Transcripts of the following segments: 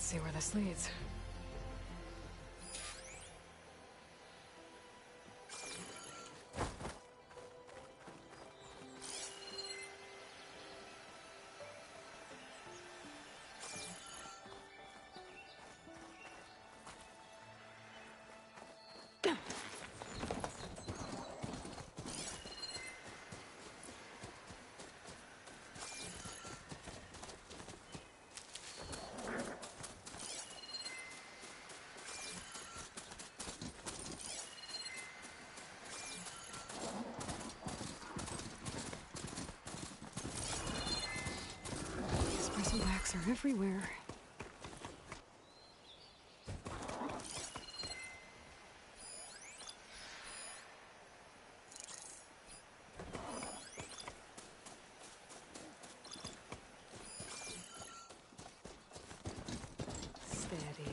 see where this leads. Wax are everywhere. Steady.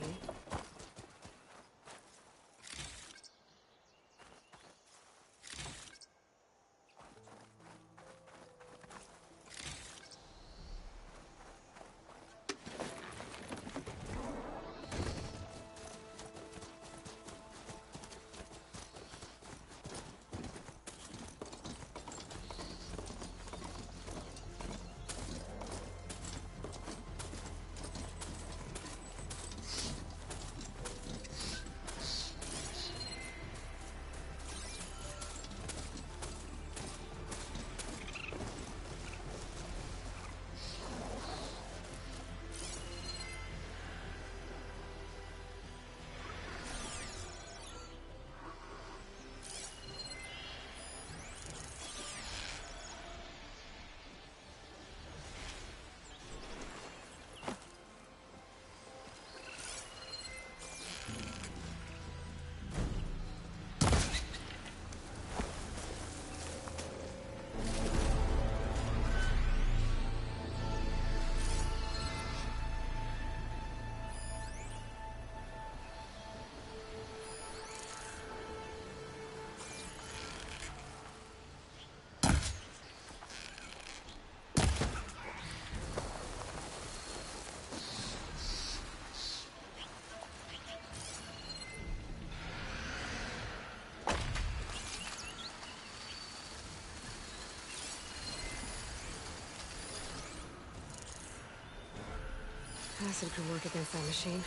Acid could work against that machine.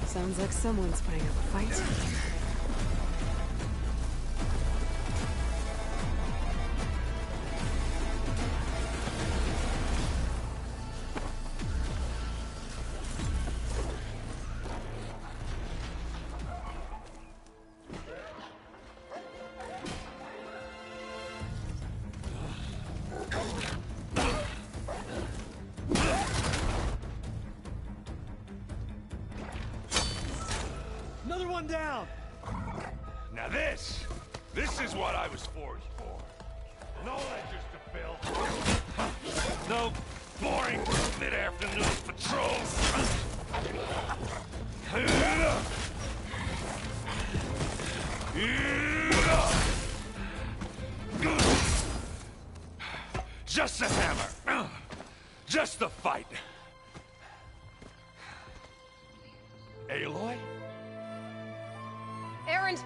Sounds like someone's putting up a fight. Another one down! Now this is what I was forged for. No ledgers to fill. No boring mid-afternoon patrols. Just the hammer. Just the fight. Aloy? Erend!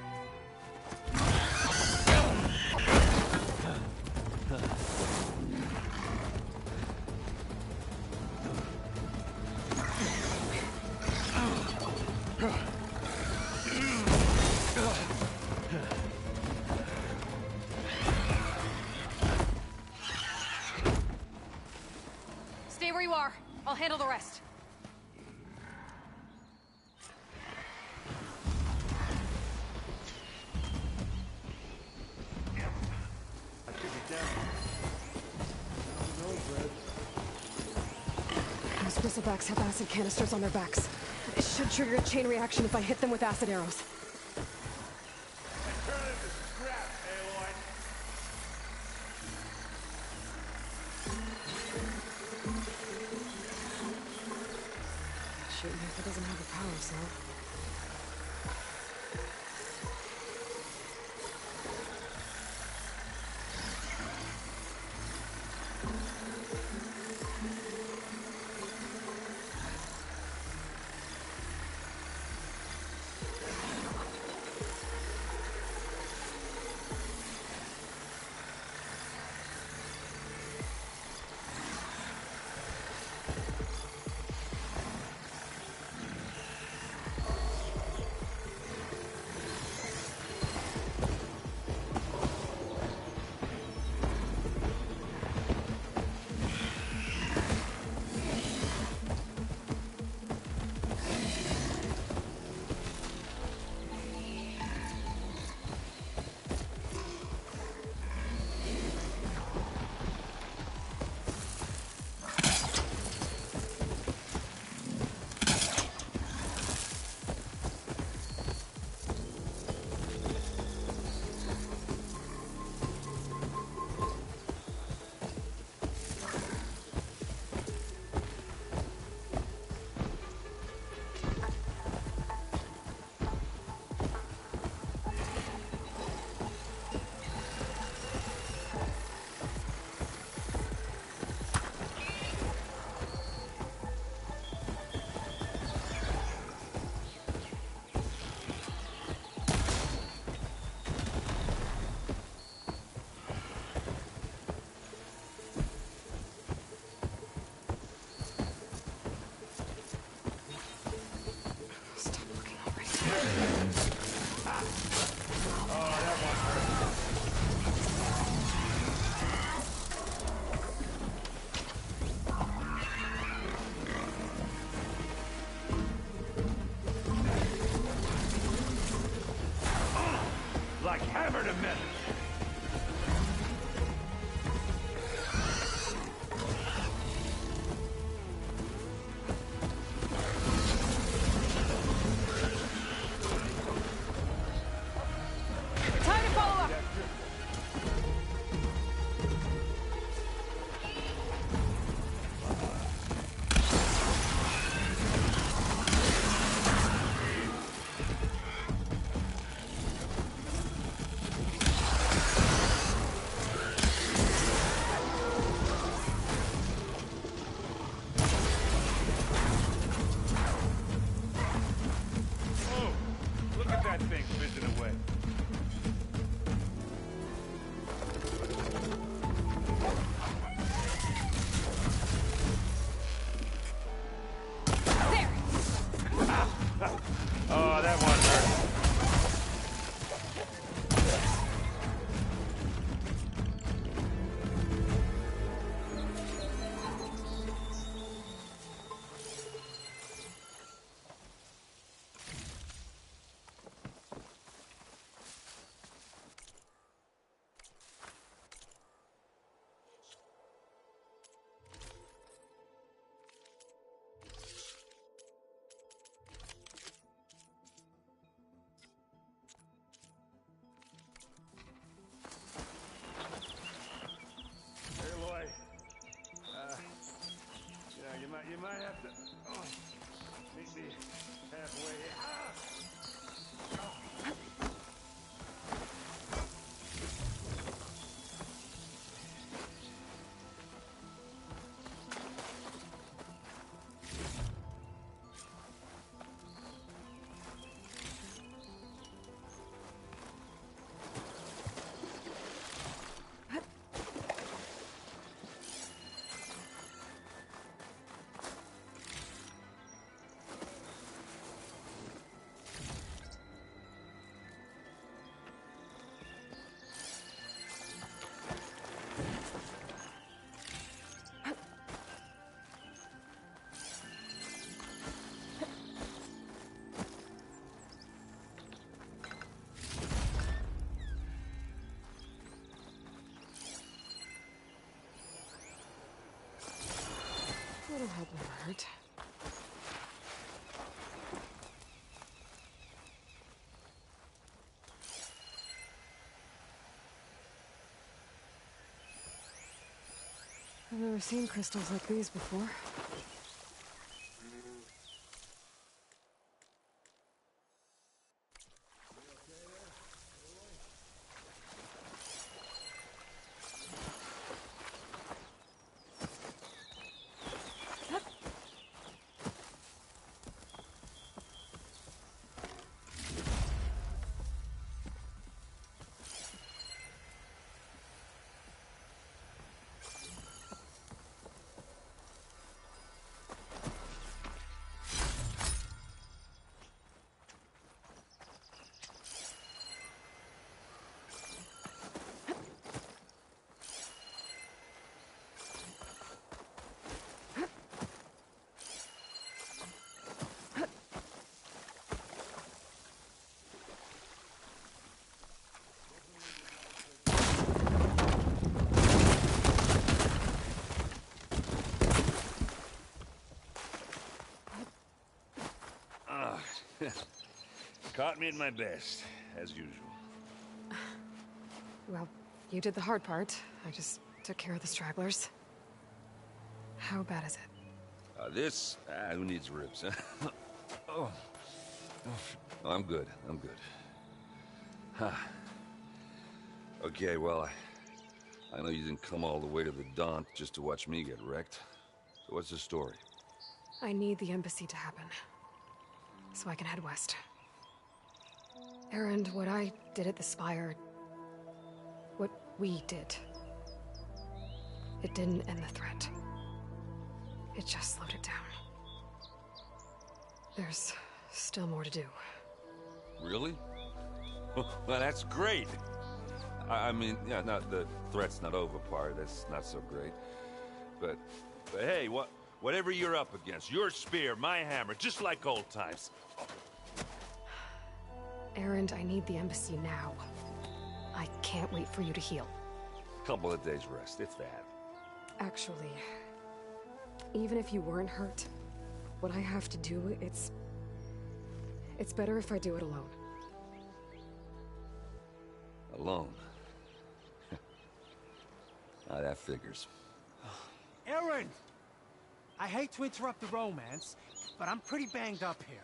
Stay where you are. I'll handle the rest. Those bristlebacks have acid canisters on their backs. It should trigger a chain reaction if I hit them with acid arrows. Turn into scrap, Aloy. Shoot me if it doesn't have a power cell. Like hammer to metal. Time to follow up! Oh, look at that thing fizzing away. There! Oh, that one hurt. Aloy, you might have to meet me halfway. That'll help him hurt. I've never seen crystals like these before. Caught me at my best, as usual. Well, you did the hard part. I just took care of the stragglers. How bad is it? Who needs ribs, huh? Oh. Oh, I'm good, I'm good. Huh. Okay, well, I know you didn't come all the way to the Daunt just to watch me get wrecked. So what's the story? I need the embassy to happen, so I can head west. Erend, what I did at the Spire... what we did... it didn't end the threat. It just slowed it down. There's still more to do. Really? Well, that's great. I mean, yeah, not the threat's not over part, that's not so great. But hey, whatever you're up against, your spear, my hammer, just like old times. Erend, I need the embassy now. I can't wait for you to heal. Couple of days rest, if that. Actually, even if you weren't hurt, what I have to do, it's better if I do it alone. Alone? That figures. Erend! I hate to interrupt the romance, but I'm pretty banged up here.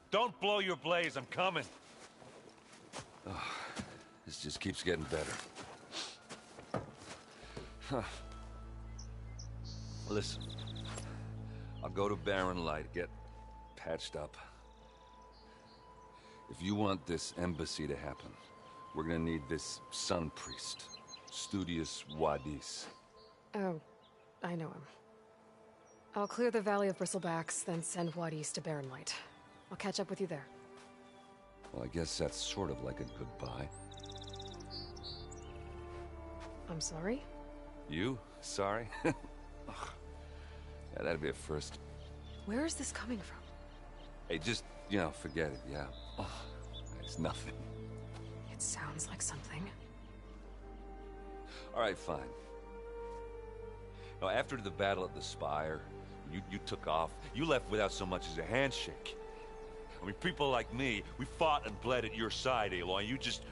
Don't blow your blaze, I'm coming. Oh, this just keeps getting better. Huh. Listen, I'll go to Barren Light, get patched up. If you want this embassy to happen, we're gonna need this sun priest, Studious Wadis. Oh, I know him. I'll clear the Valley of Bristlebacks, then send Wadis to Barren Light. I'll catch up with you there. Well, I guess that's sort of like a goodbye. I'm sorry? You? Sorry? Ugh. Yeah, that'd be a first. Where is this coming from? Hey, just, forget it, yeah. Oh, it's nothing. It sounds like something. All right, fine. Now, after the battle at the Spire, you took off. You left without so much as a handshake. I mean, people like me, we fought and bled at your side, Aloy. You just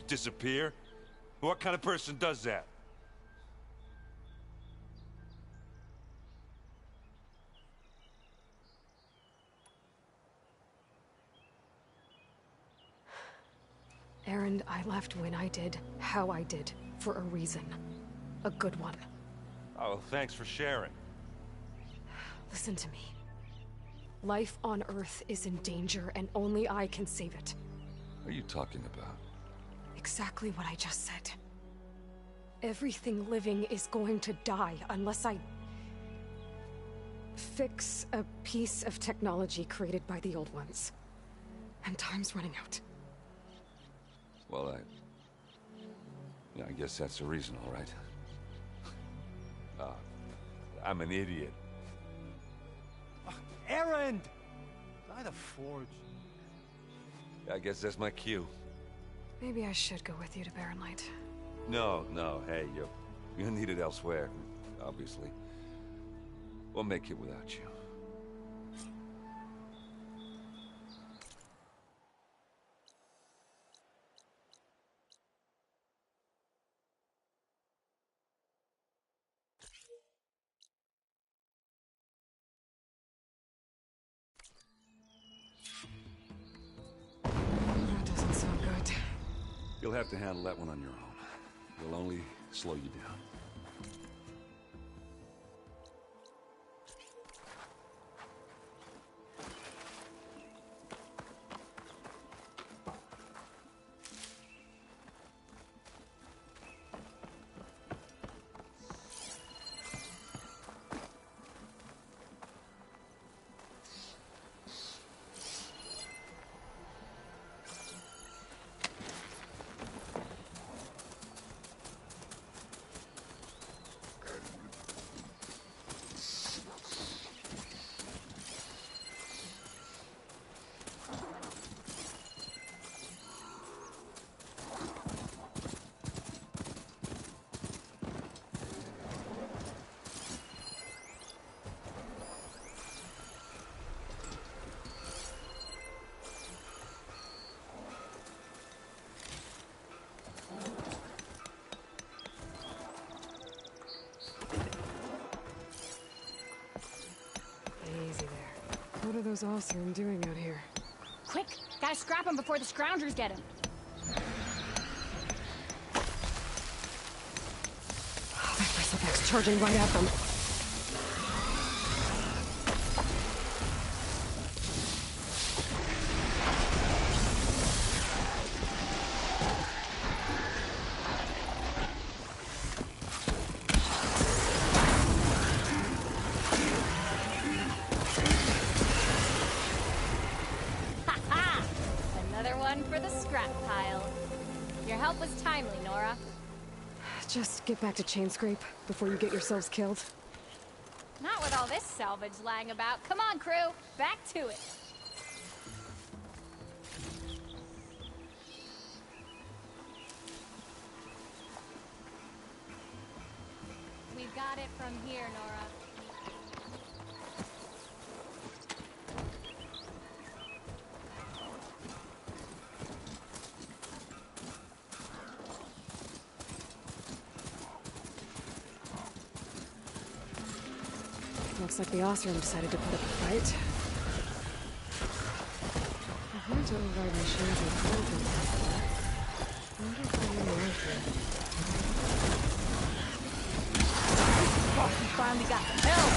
disappear? What kind of person does that? Aaron, I left when I did, how I did, for a reason. A good one. Oh, thanks for sharing. Listen to me. Life on Earth is in danger, and only I can save it. What are you talking about? Exactly what I just said. Everything living is going to die unless I fix a piece of technology created by the old ones. And time's running out. Well, I guess that's the reason, all right. I'm an idiot. Aaron! By the forge. I guess that's my cue. Maybe I should go with you to Barren Light. No, hey, you're needed elsewhere, obviously. We'll make it without you. That doesn't sound good. You'll have to handle that one on your own. It'll only slow you down. Easy there. What are those Oseram doing out here? Quick! Gotta scrap him before the scroungers get him. Oh, that bristleback's charging right at them. For the scrap pile. Your help was timely, Nora. Just get back to Chainscrape before you get yourselves killed. Not with all this salvage lying about. Come on, crew. Back to it. We've got it from here, Nora. Looks like the Oseram decided to put up a fight. I've learned to override machines and clothing. I wonder if I really like it. Oh, we finally got the help!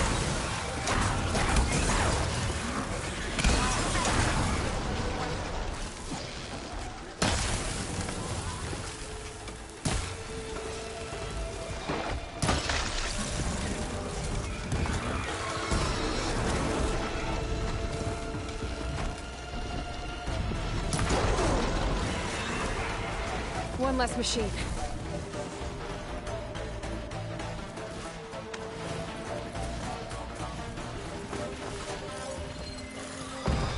One less machine.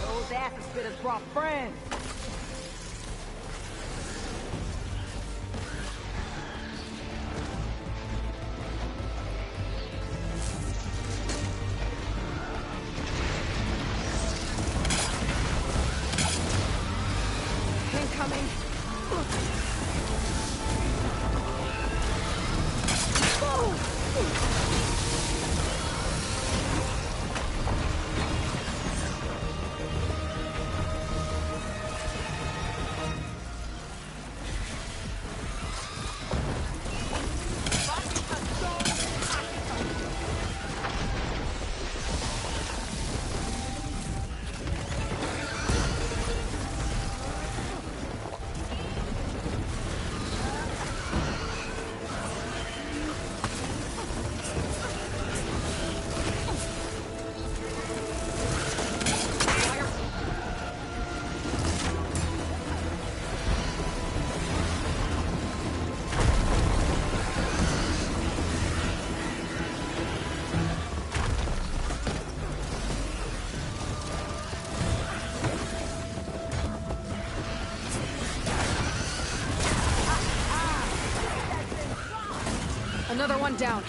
Those asses could have brought friends. Incoming. Another one down.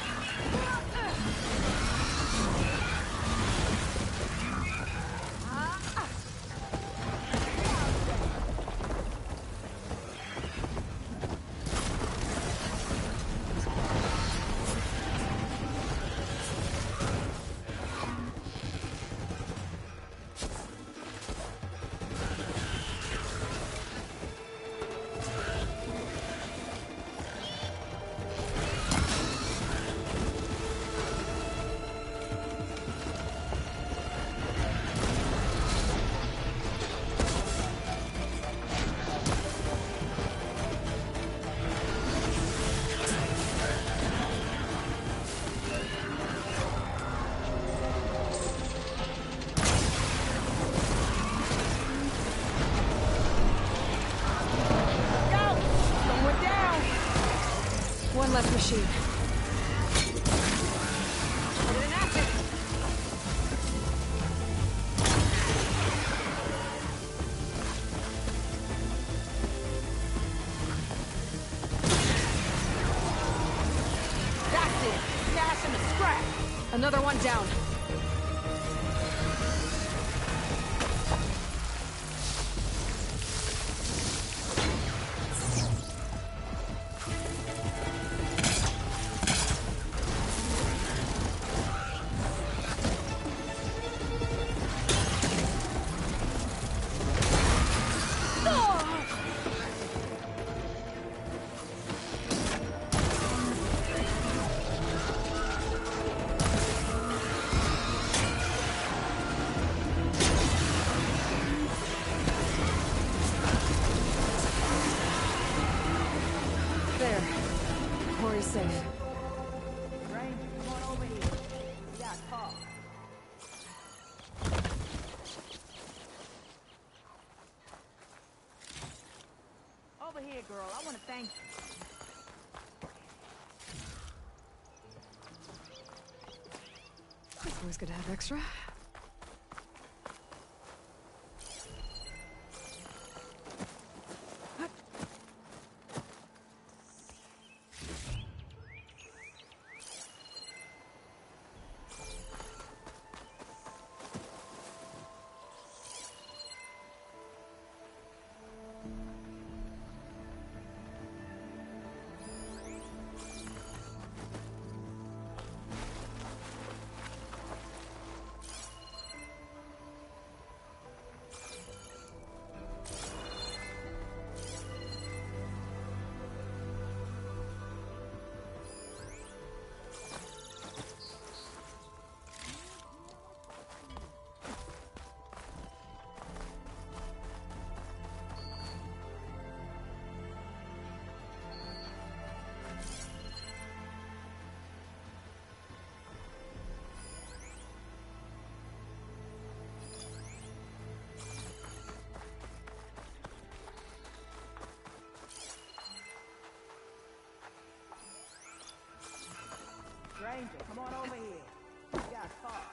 One less machine. Put it in acid. That's it. Smash him to scrap. Another one down. There. Hori's safe. Ranger, come on over here. We got caught. Over here, girl. I want to thank you. It's always good to have extra. Ranger, come on over here. We got caught.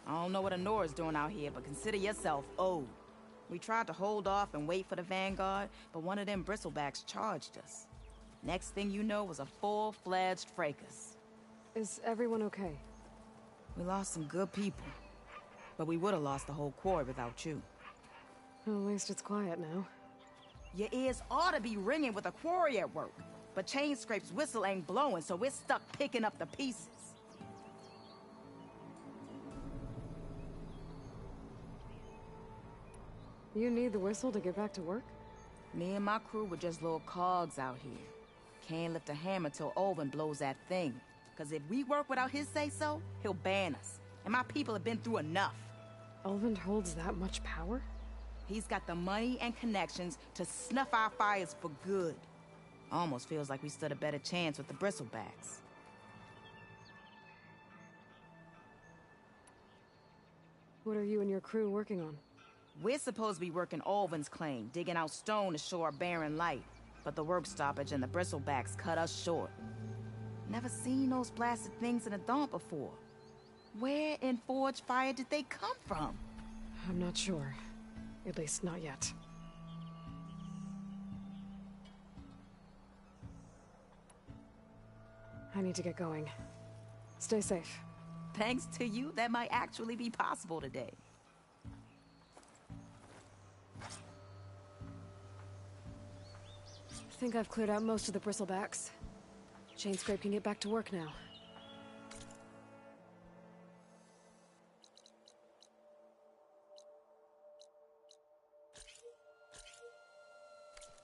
I don't know what Honora's doing out here, but consider yourself owed. We tried to hold off and wait for the Vanguard, but one of them bristlebacks charged us. Next thing you know was a full-fledged fracas. Is everyone okay? We lost some good people, but we would have lost the whole quarry without you. Well, at least it's quiet now. Your ears ought to be ringing with a quarry at work, but Chainscrape's whistle ain't blowing, so we're stuck picking up the pieces. You need the whistle to get back to work? Me and my crew were just little cogs out here. Can't lift a hammer till Olvin blows that thing. Cause if we work without his say-so, he'll ban us. And my people have been through enough. Elvin holds that much power? He's got the money and connections to snuff our fires for good. Almost feels like we stood a better chance with the bristlebacks. What are you and your crew working on? We're supposed to be working Alvin's claim, digging out stone to show our barren light. But the work stoppage and the bristlebacks cut us short. Never seen those blasted things in a dump before. Where in Forge Fire did they come from? I'm not sure. At least not yet. I need to get going. Stay safe. Thanks to you, that might actually be possible today. I think I've cleared out most of the bristlebacks. Chainscrape can get back to work now.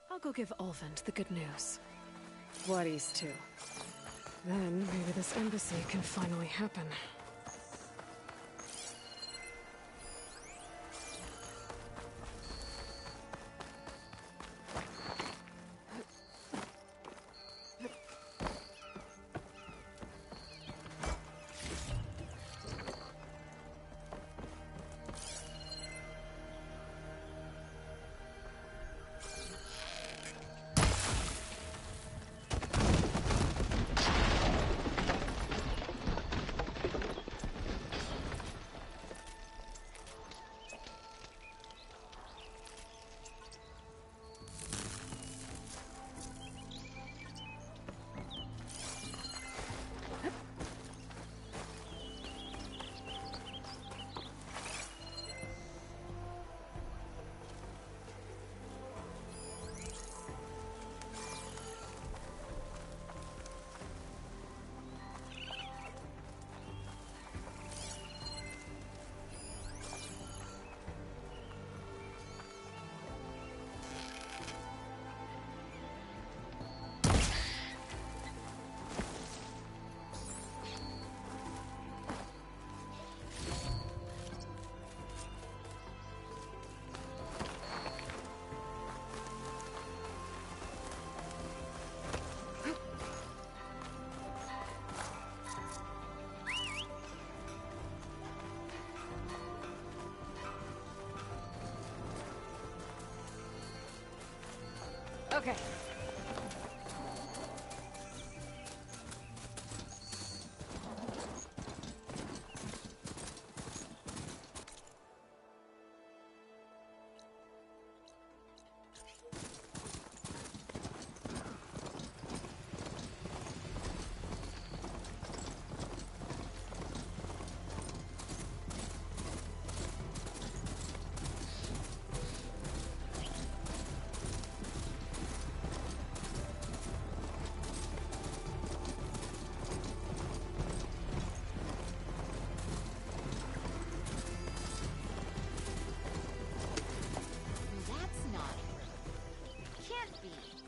I'll go give Ulvund the good news. Bloodies too. Then maybe this embassy can finally happen. Okay.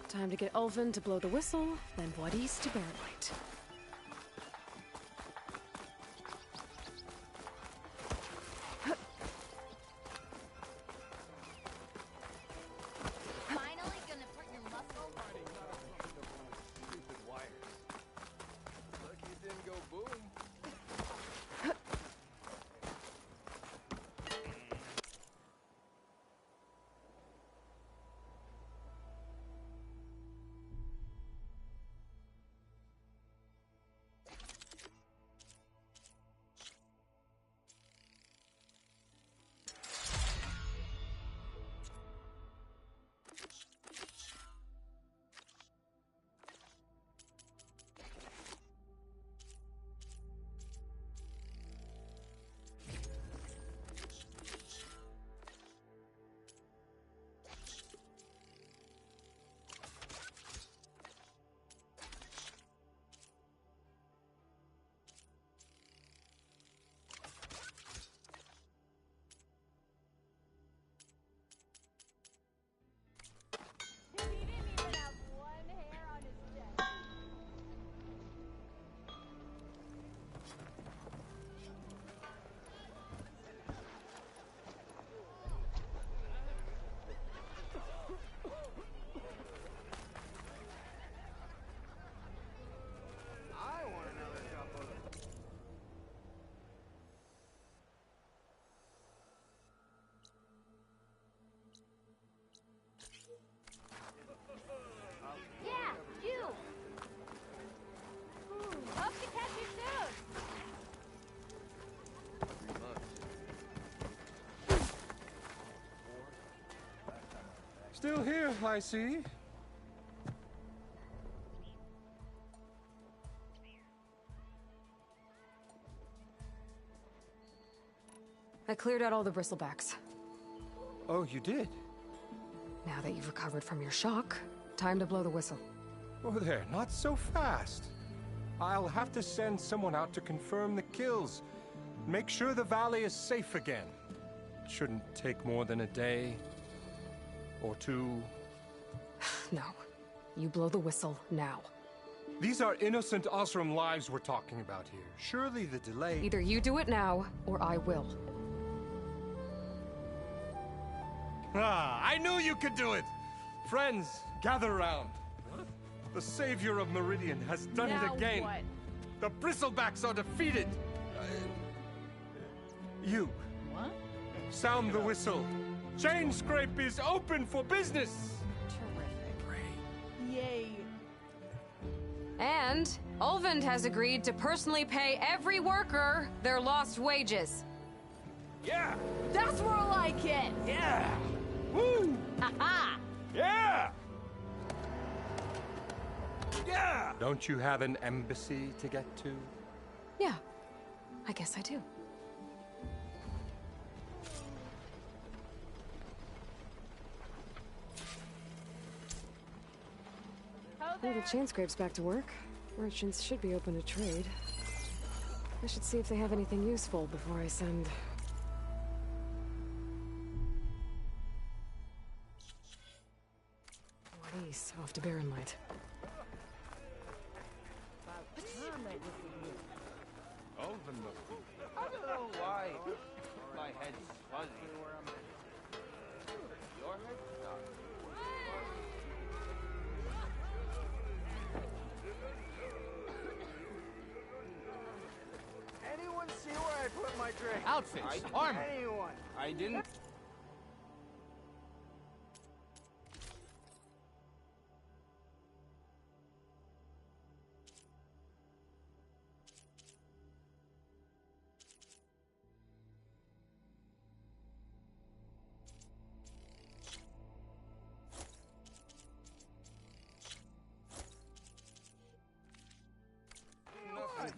Time to get Ulvund to blow the whistle, then Bloodies to burn light. Finally gonna put your muscle. Stupid wires. Lucky it didn't go boom. Still here, I see. I cleared out all the bristlebacks. Oh, you did? Now that you've recovered from your shock, time to blow the whistle. Oh, there, not so fast. I'll have to send someone out to confirm the kills. Make sure the valley is safe again. It shouldn't take more than a day. Or two. No. You blow the whistle now. These are innocent Osram lives we're talking about here. Surely the delay... Either you do it now, or I will. Ah, I knew you could do it! Friends, gather around. The savior of Meridian has done it again. What? The bristlebacks are defeated. You. What? Sound the whistle. Chain Scrape is open for business. Terrific. Yay. And Ulvund has agreed to personally pay every worker their lost wages. Yeah! That's more like it. Yeah! Woo! Ha-ha! Yeah! Yeah! Don't you have an embassy to get to? Yeah, I guess I do. Well, the chain scrape's back to work. Merchants should be open to trade. I should see if they have anything useful before I send... Maurice off to Barren Light. I don't know why my head's fuzzy. Your head? No. Anyone see where I put my drink? Outfits, armor. Anyone? I didn't.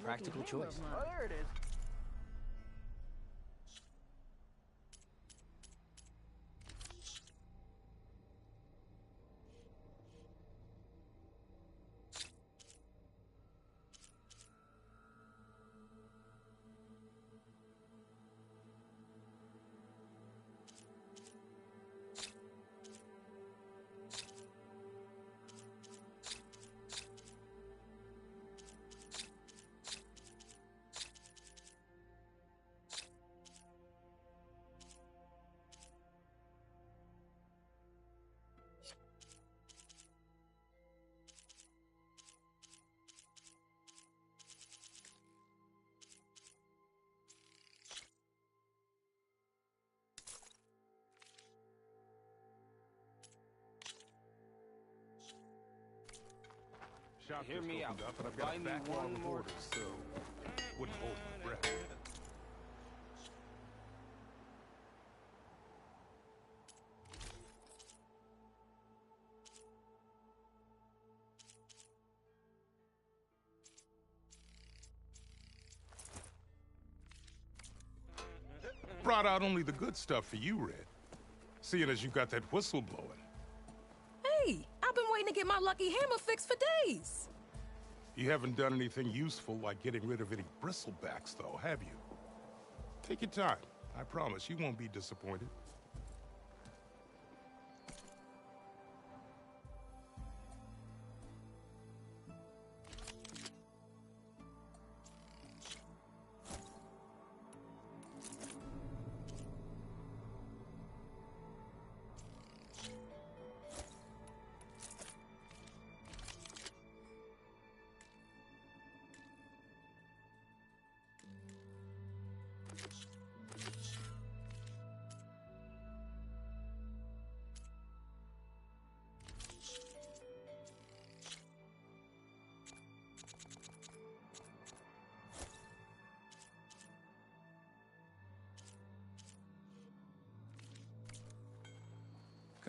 Practical choice. Oh, there it is. Shop Hear just me opened out. up, and I've Buy got a me backlog one of more. orders, so wouldn't hold my breath. Brought out only the good stuff for you, Red. Seeing as you got that whistle blowing. Hey, I've been waiting to get my lucky hammer fixed for days. You haven't done anything useful like getting rid of any bristlebacks, though, have you? Take your time. I promise you won't be disappointed.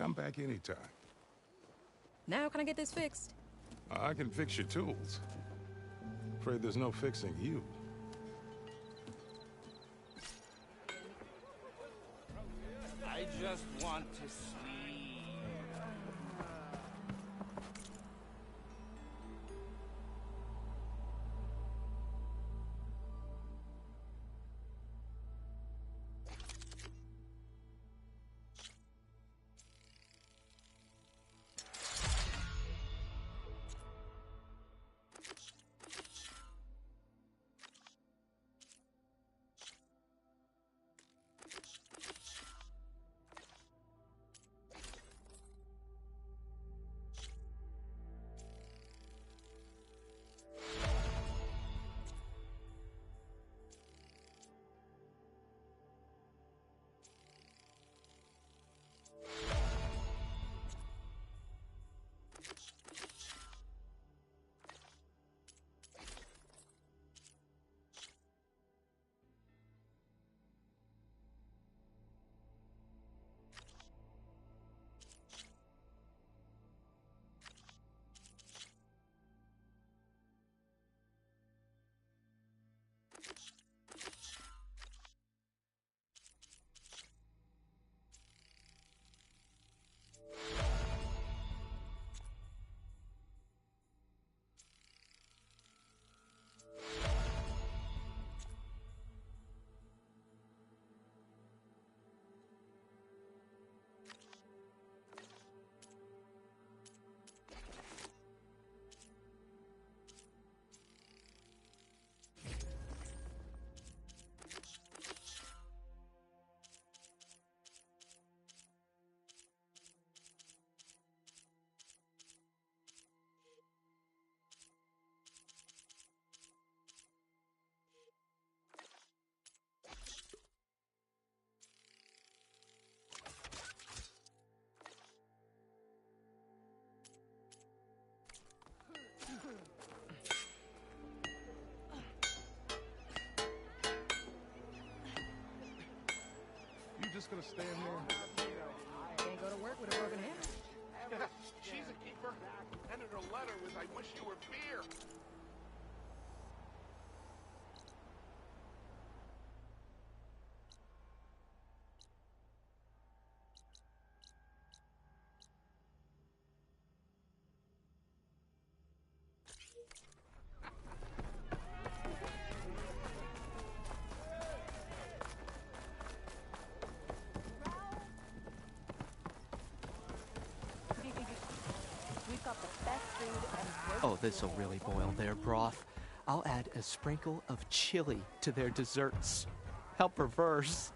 Come back anytime. Now can I get this fixed? I can fix your tools. Afraid there's no fixing you. I just want to sleep. You just gonna stand there? Can't go to work with a broken hand. She's a keeper. And in her letter was, I wish you were beer. Oh, this'll really boil their broth. I'll add a sprinkle of chili to their desserts. How perverse.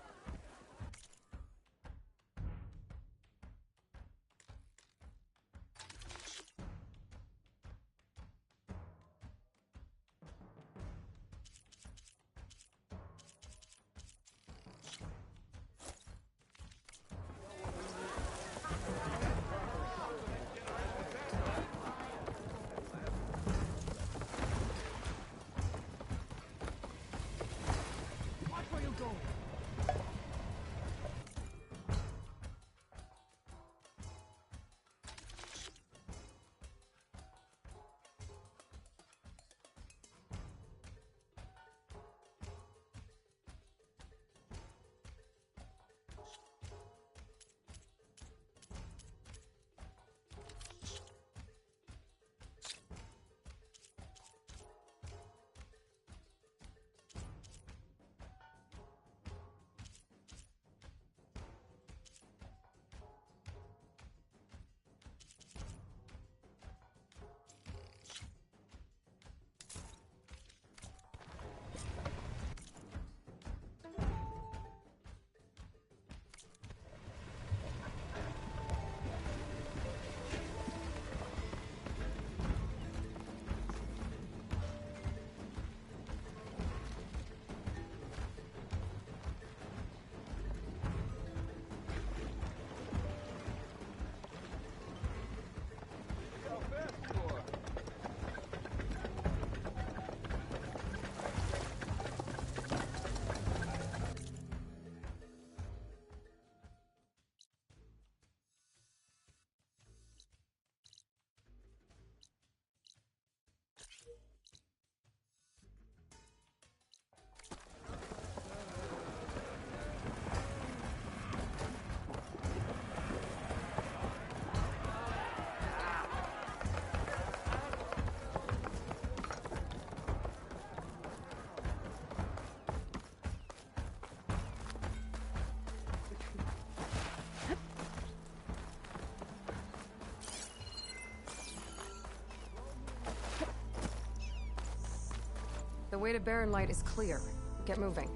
The way to Barren Light is clear. Get moving.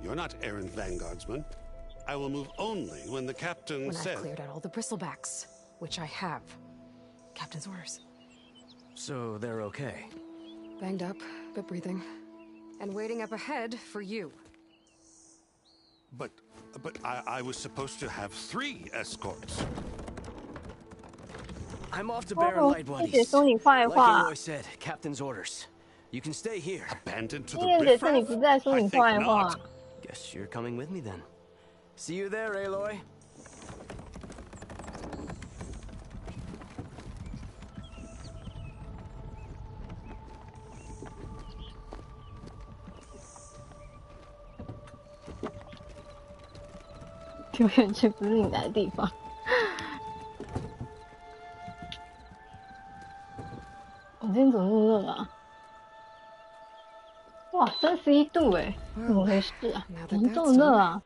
You're not errant vanguardsman. I will move only when the captain When says... I've cleared out all the bristlebacks, which I have. Captain's orders. So they're okay? Banged up, but breathing. And waiting up ahead for you. But I was supposed to have 3 escorts. I'm off to Barren Light, buddies. 姐说你坏 Like 话。 Aloy said, captain's orders. You can stay here. Abandoned to 音 the 乐姐说你 riffraff? 不在说 I 你 think 坏话 not.。 Guess you're coming with me then. See you there, Aloy. 丢远去不是你来的地方。我今天怎么那么热啊？哇，31度哎，怎么回事啊？怎么这么热啊？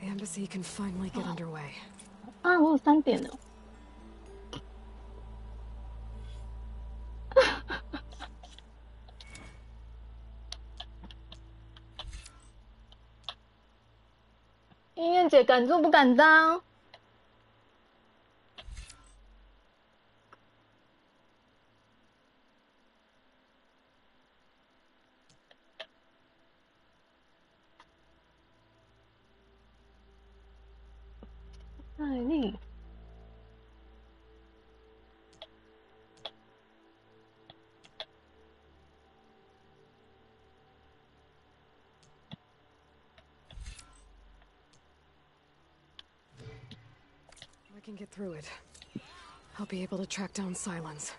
The embassy can finally get underway. 啊，我有3点了。音乐姐敢做不敢当。耐力。I can get through it. I'll be able to track down Silence.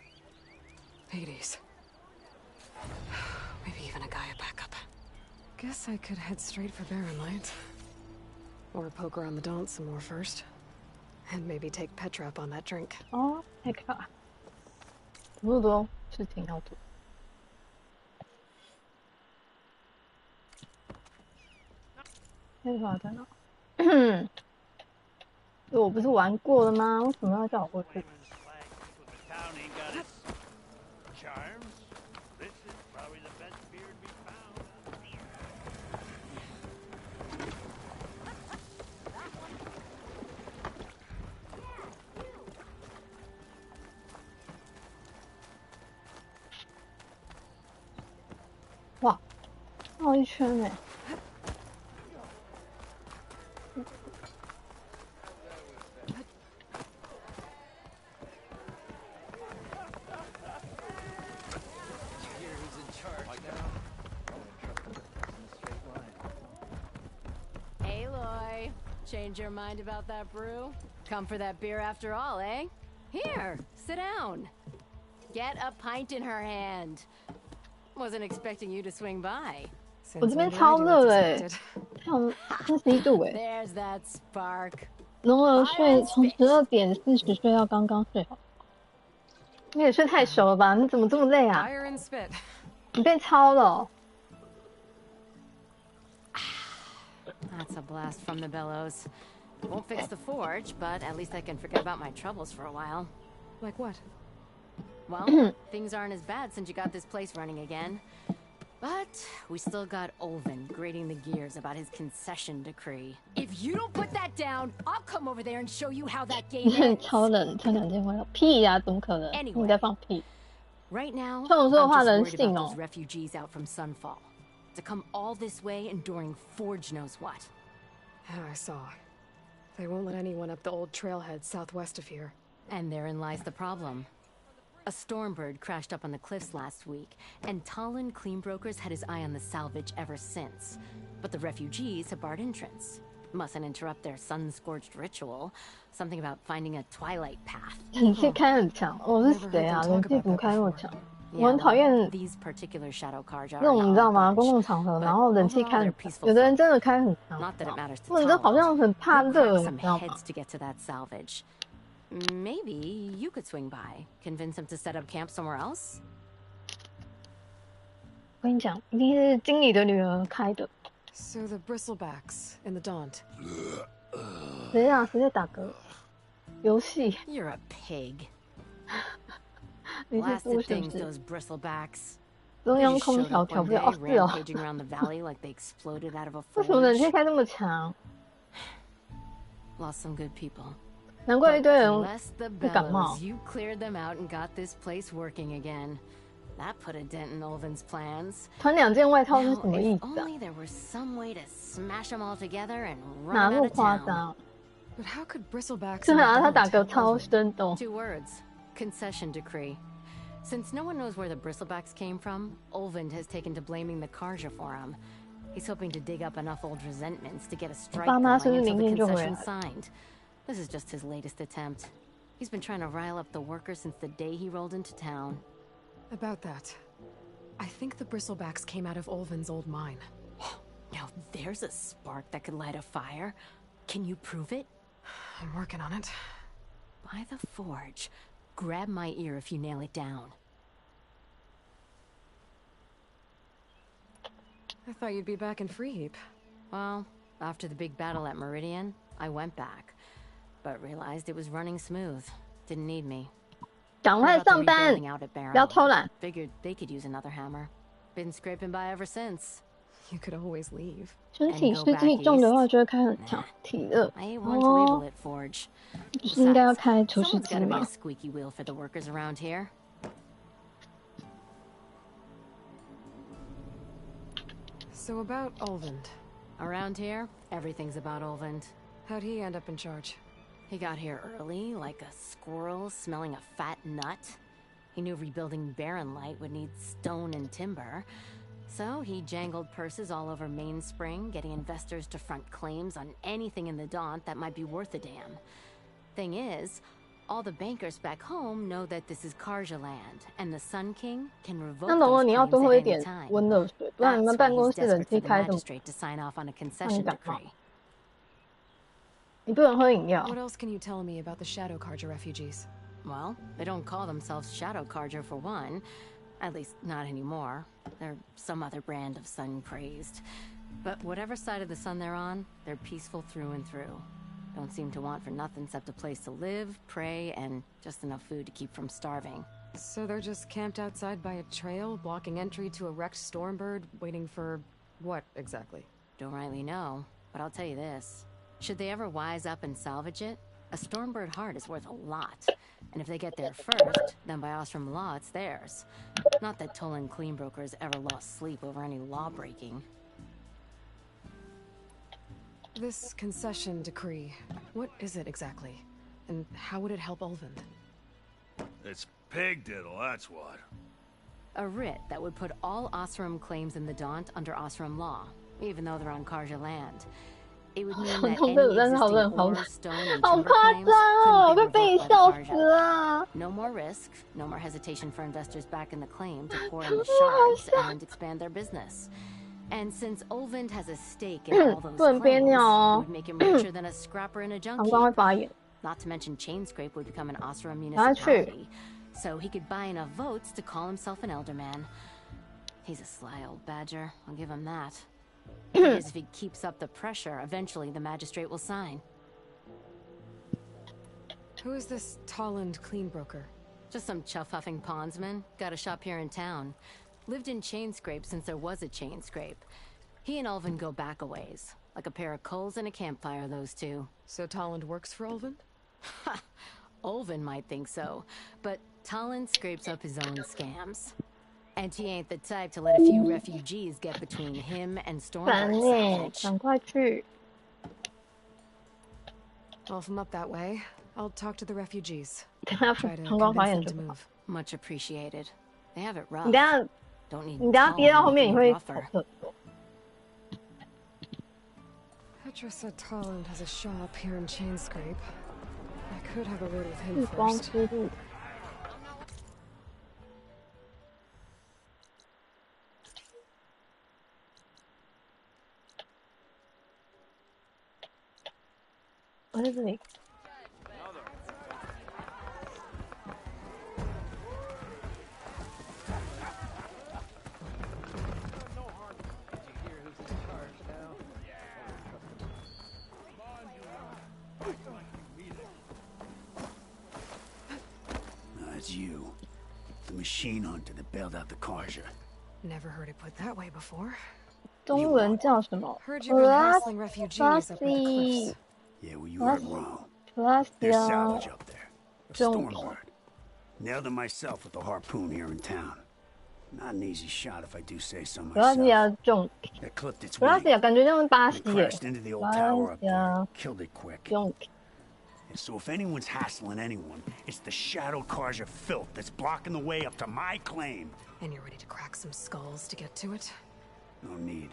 Hades. Maybe even a Gaia backup. Guess I could head straight for Barren Light. Or poke around the Daunt some more first. And maybe take Petra up on that drink. 哦 ，Petra， 读了多是挺要读。Petra 在哪？我不是玩过了吗？为什么要叫我过去？ 哇，绕一圈哎！ Aloy, change your mind about that brew? Come for that beer after all, eh? Here, sit down. Get a pint in her hand. Wasn't expecting you to swing by. 我这边超热哎，像31度哎。 There's that spark. 龙儿睡从12点40睡到刚刚睡好。你也睡太熟了吧？你怎么这么累啊？ Fire and spit. 你变超了哦。 That's a blast from the bellows. Won't fix the forge, but at least I can forget about my troubles for a while. Like what? Well, things aren't as bad since you got this place running again. But we still got Olvin grating the gears about his concession decree. If you don't put that down, I'll come over there and show you how that game ends. 超冷，穿2件外套，屁呀、怎么可能？你在放屁。 Right now, 像我说的话， I'm 人 just worried 性 about 哦 those。refugees out from Sunfall. To come all this way enduring Forge knows what. Yeah, I saw. They won't let anyone up the old trailhead southwest of here. And therein lies the problem. A Stormbird crashed up on the cliffs last week, and Talon Cleanbrokers had his eye on the salvage ever since. But the refugees have barred entrance. Mustn't interrupt their sun-scorched ritual. Something about finding a twilight path. 冷气开很强，我是谁啊？冷气怎么开那么强？我很讨厌 These particular shadow cars are 那种你知道吗？公共场合，然后冷气开很强，有的人真的开很强， Not that it matters to 或者是好像很怕热，你 some 知道吗？ heads to get to that salvage. Maybe you could swing by, convince him to set up camp somewhere else. 我跟你讲，一定是经理的女儿开的。 So the bristlebacks in the Daunt. 谁啊？谁在打嗝？游戏。 You're a pig. 你是猪 Blasted 是不 things, 是？ those bristlebacks. 中 They 央 just 空 showed 调 up 调 one 不了 day, 哦，是哦。 rampaging around the valley like they exploded out of a 为什么冷气 forge. 开这么强？ Lost some good people. 难怪一堆人 Bless the 会感冒。 bellows, you cleared them out and got this place working again. That put a dent in Ulvin's plans. 穿2件外套是 Now, 什么意 if 思啊？ only there was some way to smash them all together and 哪 run 那 them 么 out of 夸 town. 张？ But how could Bristlebacks 对 and 啊，他 the 打 Don't 个 tell 超 Ulvin? 生动。 2 words. Concession decree. Since no one knows where the Bristlebacks came from, Ulvind has taken to blaming the Karja for him. He's hoping to dig up enough old resentments to get a strike going until the concession's signed. This is just his latest attempt. He's been trying to rile up the workers since the day he rolled into town. About that, I think the Bristlebacks came out of Ulvin's old mine. Now there's a spark that could light a fire. Can you prove it? I'm working on it. By the forge. Grab my ear if you nail it down. I thought you'd be back in Freeheap. Well, after the big battle at Meridian, I went back. But realized it was running smooth. Didn't need me. 赶快上班，不要偷懒。 Figured they could use another hammer. Been scraping by ever since. You could always leave. 身体是自己种的话，就会开很强体热。哦，不是应该要开除湿机吗？ Squeaky wheel for the workers around here. So about Ulvind. Around here, everything's about Ulvind. How'd he end up in charge? He got here early, like a squirrel smelling a fat nut. He knew rebuilding Barren Light would need stone and timber. So he jangled purses all over Mainspring, getting investors to front claims on anything in the Daunt that might be worth a damn. Thing is, all the bankers back home know that this is Karja land, and the Sun King can revoke 那懂了， those 你要 claims 多喝 at 一点 any time. 温热水，不然你们 That's 办 why 公 he's 室冷 desperate 气 for the 开这么， magistrate to sign off on a 让 concession 你感冒。 decree. 你不能喝饮料。 What else can you tell me about the Shadow Karja refugees? Well, they don't call themselves Shadow Karja for one. At least, not anymore. They're some other brand of sun-crazed. But whatever side of the sun they're on, they're peaceful through and through. Don't seem to want for nothing except a place to live, pray, and just enough food to keep from starving. So they're just camped outside by a trail, blocking entry to a wrecked Stormbird, waiting for what exactly? Don't rightly know, but I'll tell you this. Should they ever wise up and salvage it, a Stormbird heart is worth a lot. And if they get there first, then by Ostrom law, it's theirs. Not that Tolan Cleanbrokers ever lost sleep over any law-breaking. This concession decree, what is it exactly? And how would it help Ulvind? It's pig diddle, that's what. A writ that would put all Osram claims in the Daunt under Osram law, even though they're on Karja land. It would mean that any existing ore, stone, and timber claims couldn't be revoked by the Karja. No more risk, no more hesitation for investors back in the claim to pour in the shards and expand their business. And since Ulvind has a stake in all those claims, it would make him richer than a scrapper in a junkie. Not to mention Chainscrape would become an Osram municipality, so he could buy enough votes to call himself an Elderman. He's a sly old badger, I'll give him that. Because if he keeps up the pressure, eventually the magistrate will sign. Who is this Tolland Cleanbroker? Just some chuff-huffing pondsman. Got a shop here in town. Lived in Chainscrape since there was a Chainscrape. He and Ulvin go back a ways. Like a pair of coals and a campfire, those two. So Tolland works for Ulvin? Ha! Ulvin might think so, but Tolland scrapes up his own scams. And he ain't the type to let a few refugees get between him and Stormbird. Well, if I'm up that way, I'll talk to the refugees. Try to convince them to move. Much appreciated. They have it rough. Don't need rougher. Petra said Tolland has a shop here in Chainscrape. I could have a word with him first. What is it? It's you. The machine hunter that bailed out the Karja. Never heard it put that way before. 中文叫什么 Heard you've been hassling refugees up at the cliffs. Yeah, well, you heard wrong. Plus There's 呀 salvage up there. A 中 Stormbird. Nailed it myself with a harpoon here in town. Not an easy shot if I do say so Plus myself. 呀中 That clipped its Plus wing. 呀感觉像巴 It 西耶 crashed into the old tower up there. Plus Killed it quick. 中 And so if anyone's hassling anyone, it's the shadow Karja filth that's blocking the way up to my claim. And you're ready to crack some skulls to get to it? No need.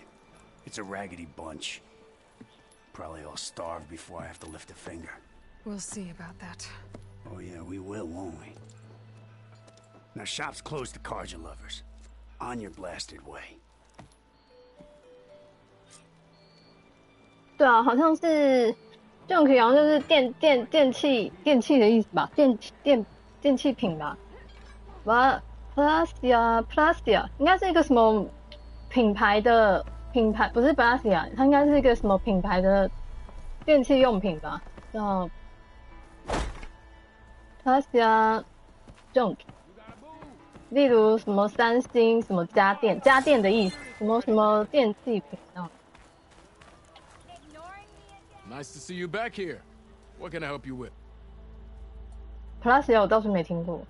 It's a raggedy bunch. Probably all starved before I have to lift a finger. We'll see about that. Oh yeah, we will, won't we? Now shop's closed to Karja lovers. On your blasted way. 对啊，好像是 junk 好像就是电器的意思吧，电器品吧。Plasia 应该是一个什么品牌，不是 Plasia， 它应该是一个什么品牌的电器用品吧，叫 Plasia junk。例如什么三星什么家电的意思，什么电器品啊。Nice to see you back here. What can I help you with? Plasia 我倒是没听过。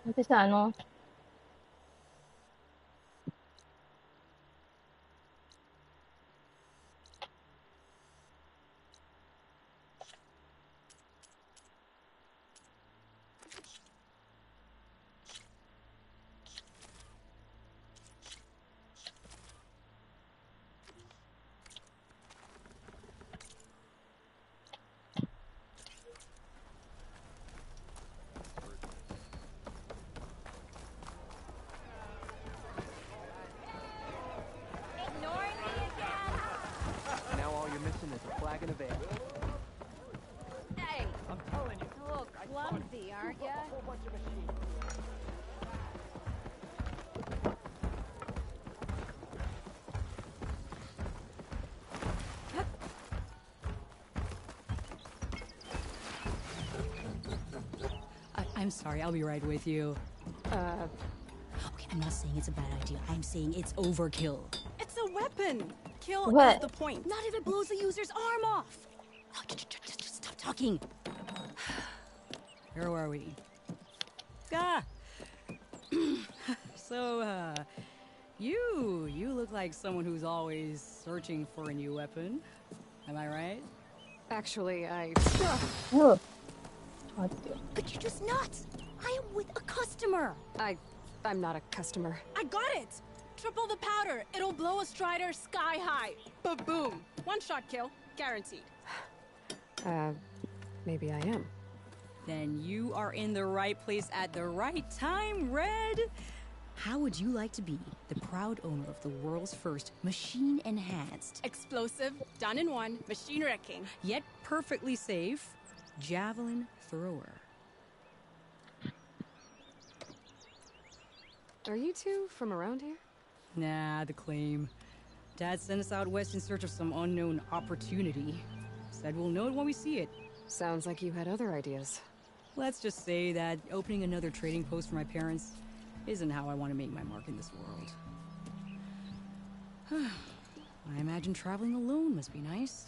那接下来呢？Hey, I'm telling you. A little clumsy, aren't ya? I'm sorry, I'll be right with you. Okay, I'm not saying it's a bad idea. I'm saying it's overkill. It's a weapon. Kill What? is the point. Not if it blows the user's arm off. Oh, just stop talking. Where are we? So, you look like someone who's always searching for a new weapon. Am I right? Actually, Oh. But you're just nuts. I am with a customer. I'm not a customer. I got it. Triple the powder. It'll blow a Strider sky high. Ba-boom. One shot kill. Guaranteed. Maybe I am. Then you are in the right place at the right time, Red. How would you like to be the proud owner of the world's first machine-enhanced, Explosive, done in one, machine wrecking, yet perfectly safe, javelin thrower? Are you two from around here? Nah, the claim. Dad sent us out west in search of some unknown opportunity. Said we'll know it when we see it. Sounds like you had other ideas. Let's just say that opening another trading post for my parents isn't how I want to make my mark in this world. I imagine traveling alone must be nice.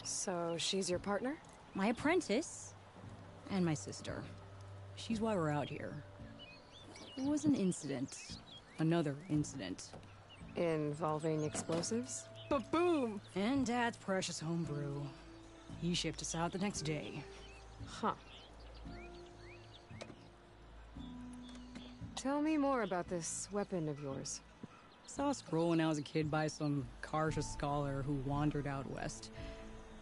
So she's your partner? My apprentice and my sister. She's why we're out here. It was an incident. Another incident. Involving explosives? Ba-boom! And Dad's precious homebrew. He shipped us out the next day. Huh. Tell me more about this weapon of yours. Saw a scroll when I was a kid by some Karja scholar who wandered out west.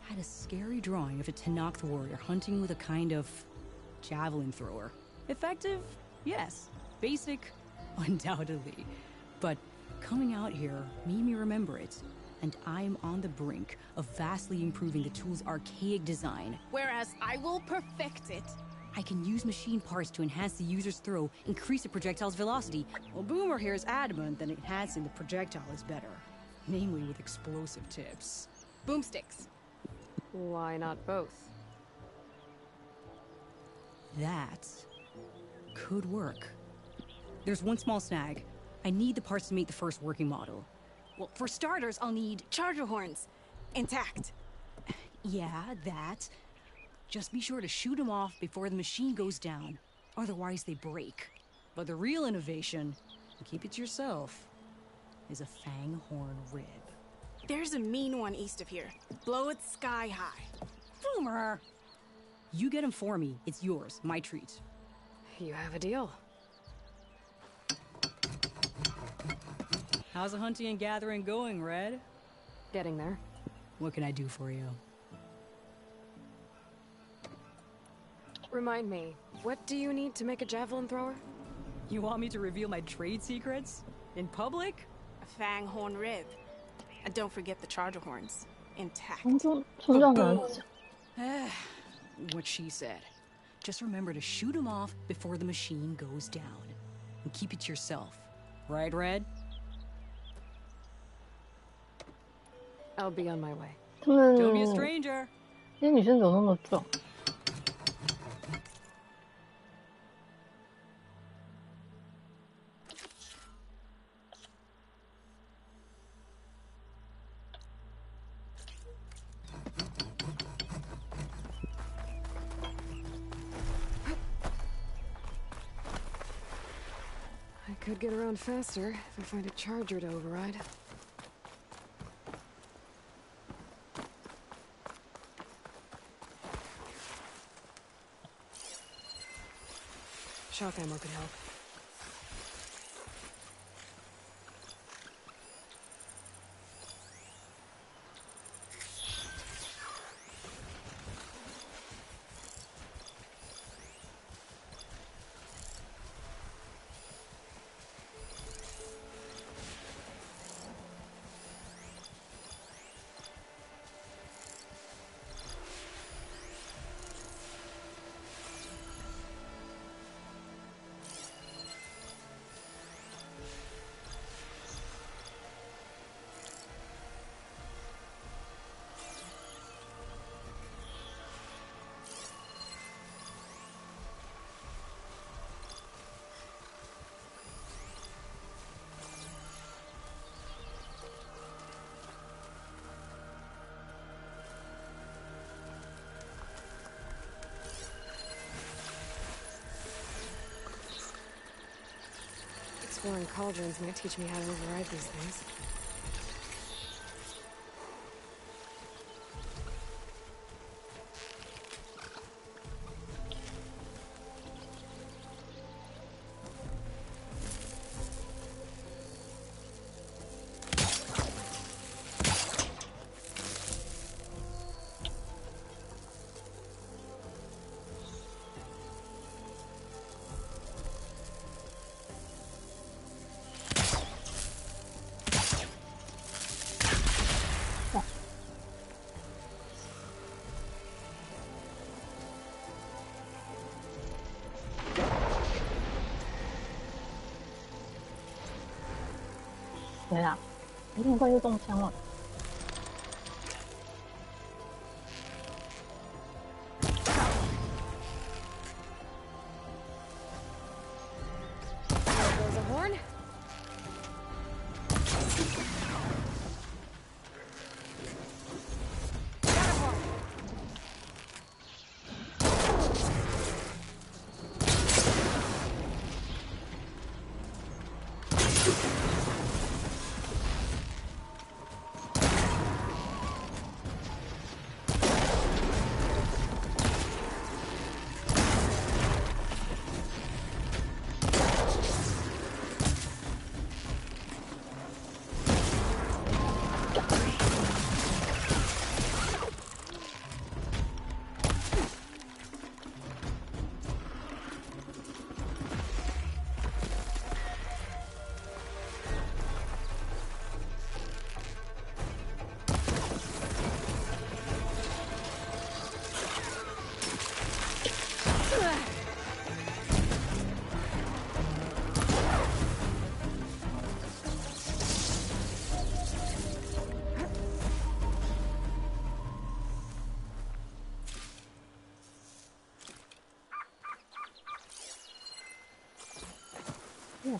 Had a scary drawing of a Tenakth warrior hunting with a kind of javelin thrower. Effective? Yes. Basic? Undoubtedly. But coming out here made me remember it. And I'm on the brink of vastly improving the tool's archaic design. Whereas I will perfect it. I can use machine parts to enhance the user's throw, increase the projectile's velocity. Well, Boomer here is adamant that enhancing the projectile is better. namely with explosive tips. Boomsticks. Why not both? That could work. There's one small snag. I need the parts to make the first working model. Well, for starters, I'll need charger horns. Intact. Yeah, that. Just be sure to shoot them off before the machine goes down. Otherwise, they break. But the real innovation, and keep it to yourself, is a fang horn rib. There's a mean one east of here. Blow it sky high. Boomer! You get him for me. It's yours. My treat. You have a deal. How's the hunting and gathering going, Red? Getting there. What can I do for you? Remind me, what do you need to make a javelin thrower? You want me to reveal my trade secrets? In public? A fang horn rib. And don't forget the charger horns. Intact. What she said. Just remember to shoot them off before the machine goes down. And keep it to yourself. Right, Red? I'll be on my way. Don't be a stranger. 这些女生怎么那么壮？ I could get around faster if I find a charger to override. Shock ammo could help. Exploring cauldrons might teach me how to override these things.谁啊？你很快就中枪了。There goes a horn. I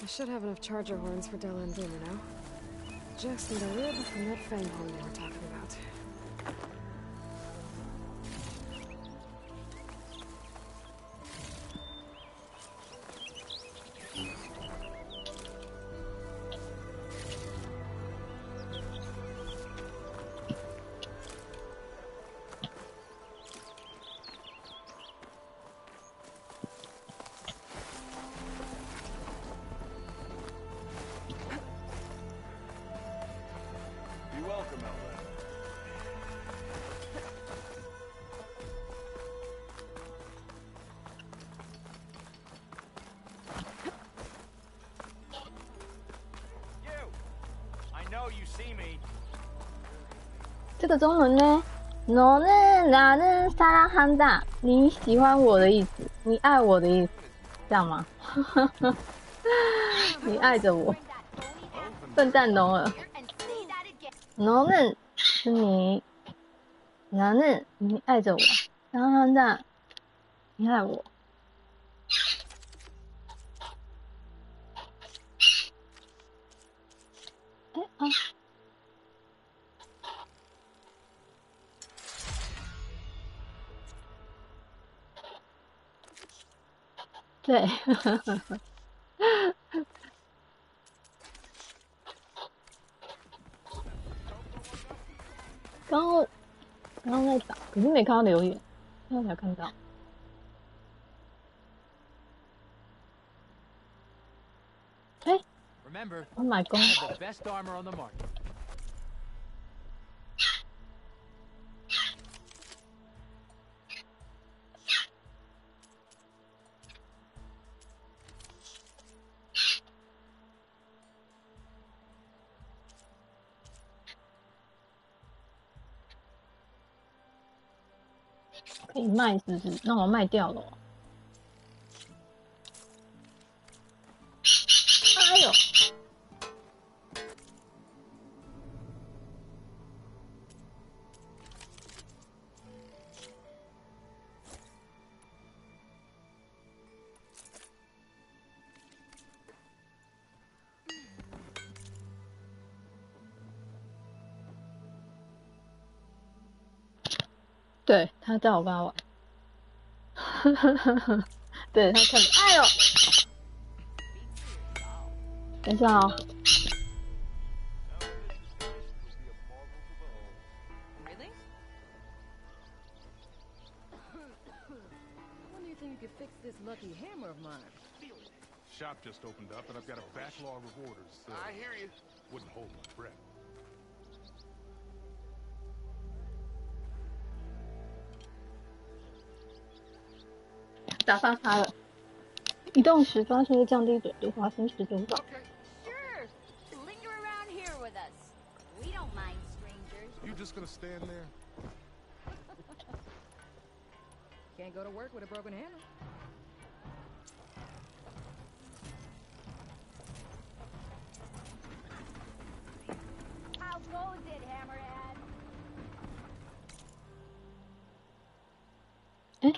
should have enough charger horns for Della and Boomer now. Just need a rib from that fang horn we were talking about.这个中文呢？ 너는 나는 사랑한다. 你喜欢我的意思，你爱我的意思，这样吗？你爱着我，笨蛋龙儿。너는是你，나는你爱着我，사랑한다你爱我。哎啊！ 对，刚刚在打，可是没看到留言，现在才看到。哎 ，Oh my god！ 可以卖是不是？那我卖掉了。哎呦！对，他叫我跟他玩，对他看，哎呦，等一下哦。Shop just opened up, and I've got a backlog of orders. So I hear you. Wouldn't hold my breath. 打发他了。移动时发生会降低短路发生时间吧。Sure. Linger around here with us. We don't mind strangers. You just gonna stand there? Can't go to work with a broken hammer. How goes it, Hammerhead? 哎。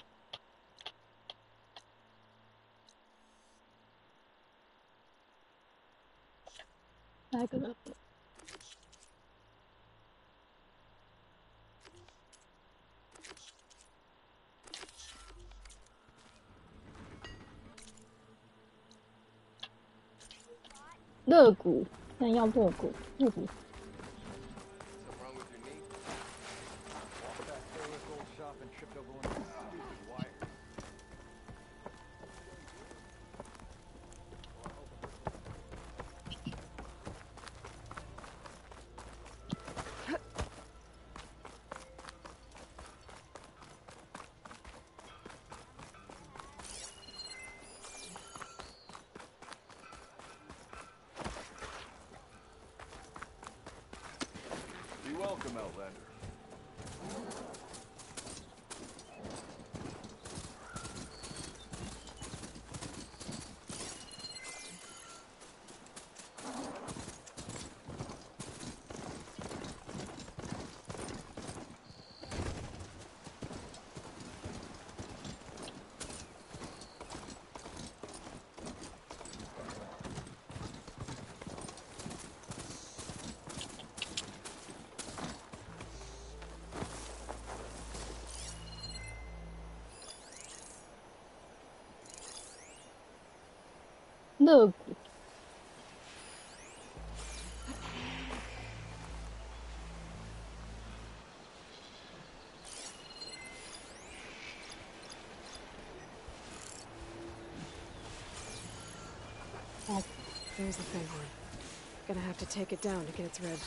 下一个人。肋骨，现在要肋骨，肋骨。smell better.肋骨。There's the big one. Gonna have to take it down to get its rib.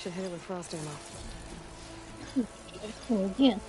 Should hit it with frost ammo. 火箭。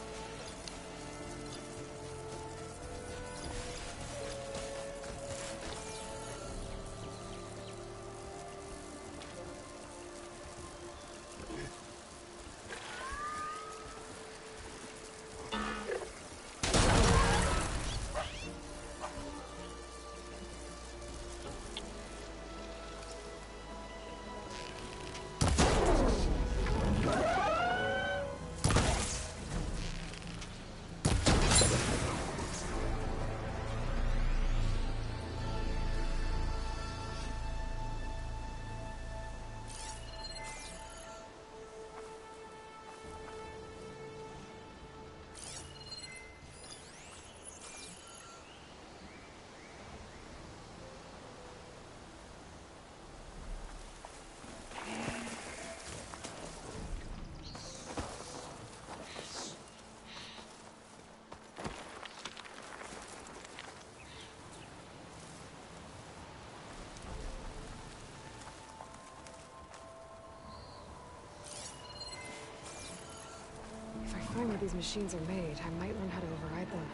If I find where these machines are made, I might learn how to override them.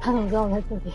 他怎么知道我在这里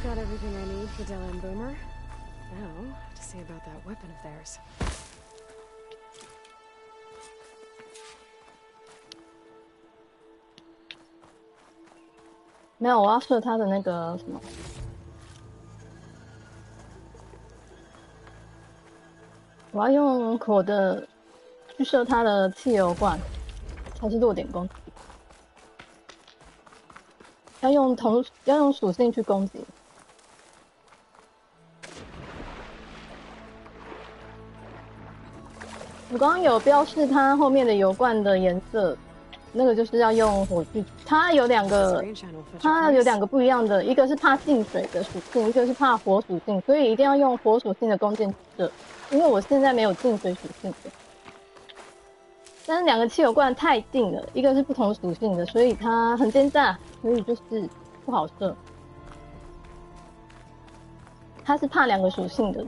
？Got everything I need for Della and Boomer. Now, to see about that weapon of theirs. 没有，我要射他的那个什么。我要用火的去射他的汽油罐，才是弱点攻击。要用属性去攻击。我刚刚有标示它后面的油罐的颜色，那个就是要用火去。它有两个不一样的，一个是怕进水的属性，一个是怕火属性，所以一定要用火属性的弓箭去射。因为我现在没有进水属性的，但是两个汽油罐太近了，一个是不同属性的，所以它很奸诈，所以就是不好射。它是怕两个属性的。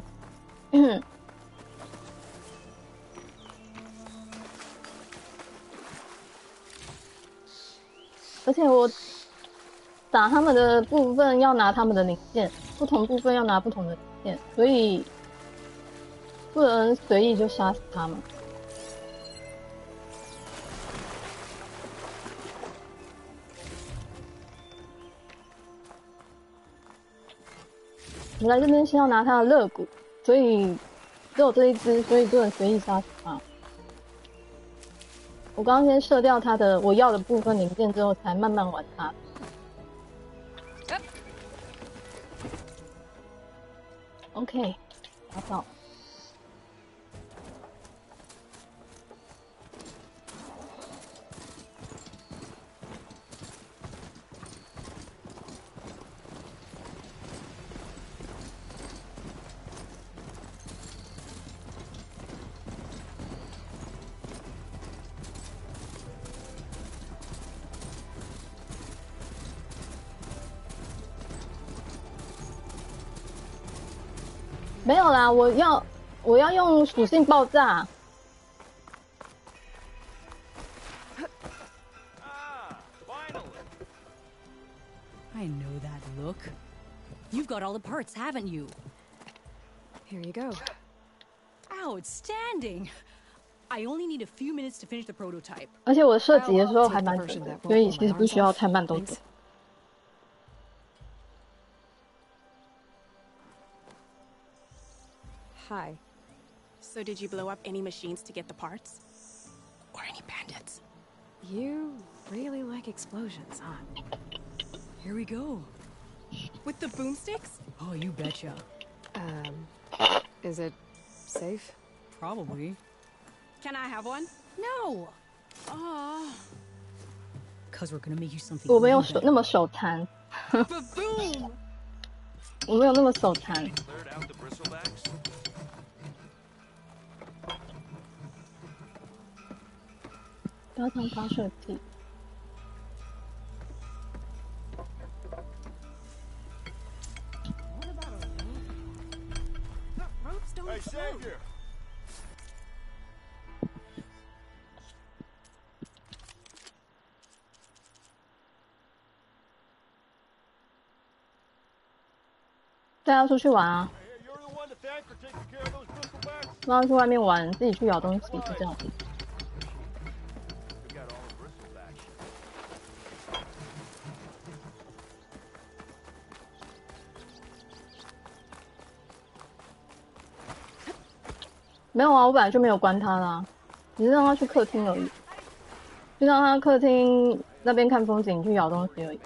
而且我打他们的部分要拿他们的零件，不同部分要拿不同的零件，所以不能随意就杀死他们。我来这边是要拿他的肋骨，所以只有这一只，所以不能随意杀死他。我刚刚先射掉他的我要的部分零件之后，才慢慢玩他。OK， 打到。没有啦，我要用属性爆炸。I know that look. You've got all the parts, haven't you? Here you go. Outstanding. I only need a few minutes to finish the prototype. 而且我射击的时候还蛮准的，所以其实不需要太慢动作。Hi. So did you blow up any machines to get the parts? Or any bandits? You really like explosions, huh? Here we go. With the boomsticks? Oh, you betcha. Is it safe? Probably. Can I have one? No. Cause we're gonna make you something. 我没有那么手残。Boom! 我没有那么手残。加强发射器。Hey, Savior! 大家出去玩啊！让他去外面玩，自己去咬东西，就这样子。没有啊，我本来就没有关他啦，只是让他去客厅而已，就让他客厅那边看风景，去咬东西而已。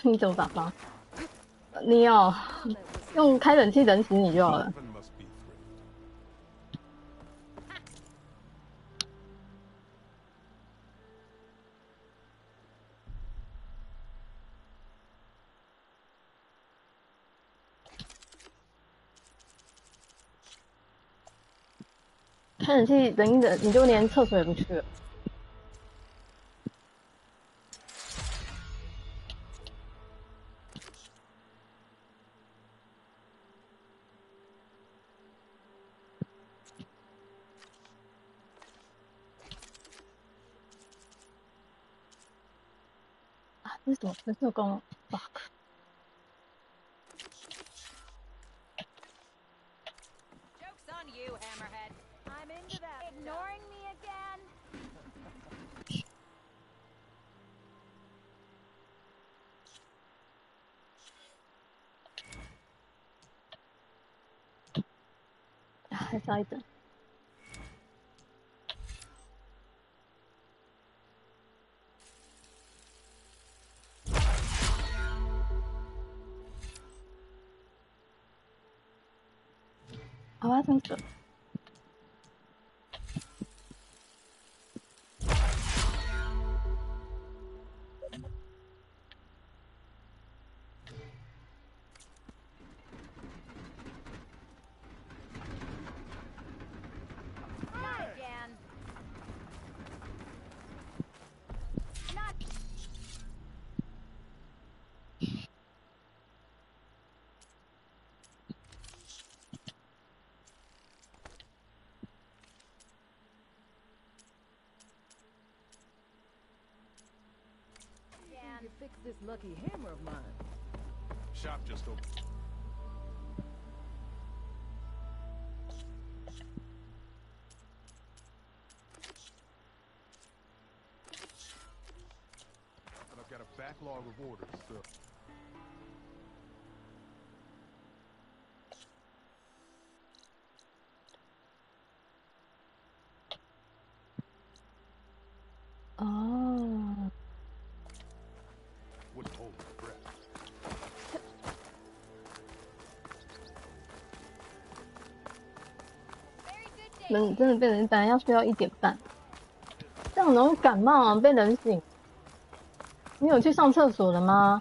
你怎么打发？你要用开冷气冷死你就好了。开冷气冷一冷，你就连厕所也不去了。啊，这是什么分社工 ？fuck。Joke's on you, Hammerhead. I'm into that. Ignoring me again? 还差一等。好啊，上车。Not again. Not. Can you fix this lucky hammer of mine? Shop just opened. And I've got a backlog of orders, so. Oh. Wouldn't hold my breath. 人真的被人本来要睡到1点半，这样容易感冒啊！被冷醒。你有去上厕所了吗？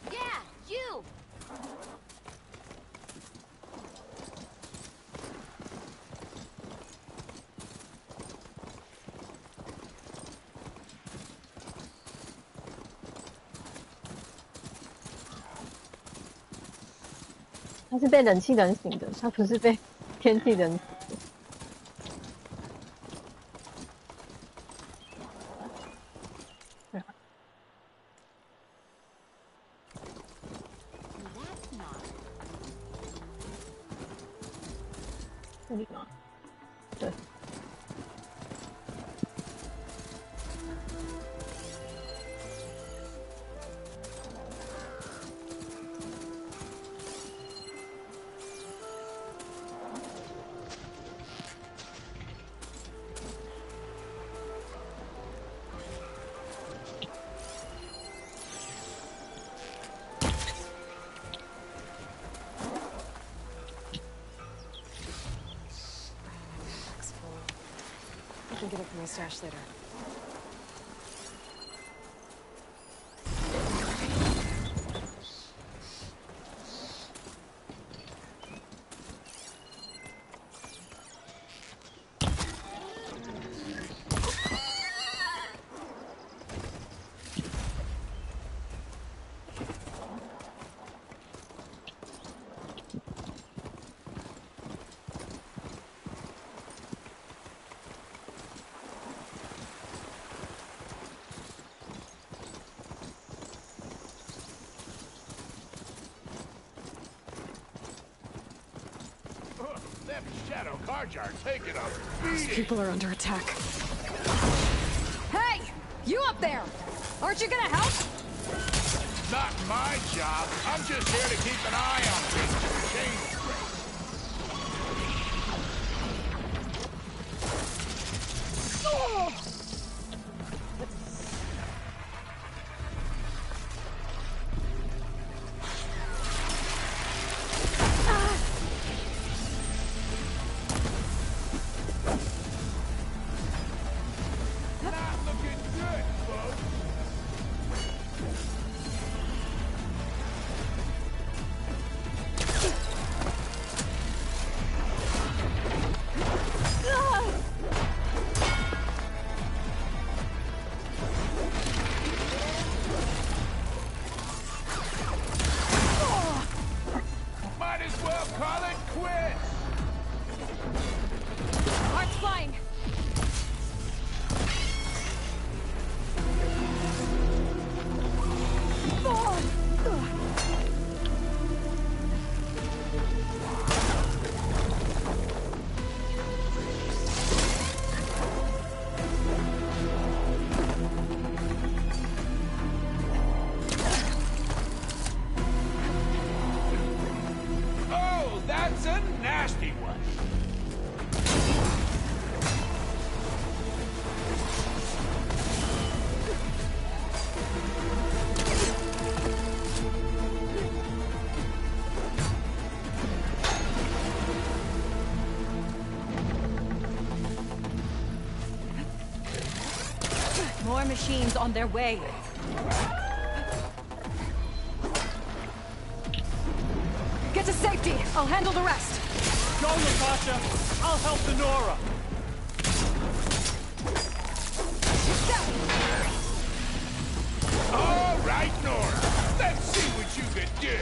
Yeah, you. 他是被冷气冷醒的，他不是被天气冷醒的。这里吗？对。I can get it from my stash later. That shadow carjar taking a These beating. people are under attack. Hey! You up there! Aren't you gonna help? Not my job. I'm just here to keep an eye on things. Change. Oh! Not looking good, folks. More machines on their way. Get to safety. I'll handle the rest. Go, Natasha. I'll help the Nora. All right, Nora. Let's see what you can do.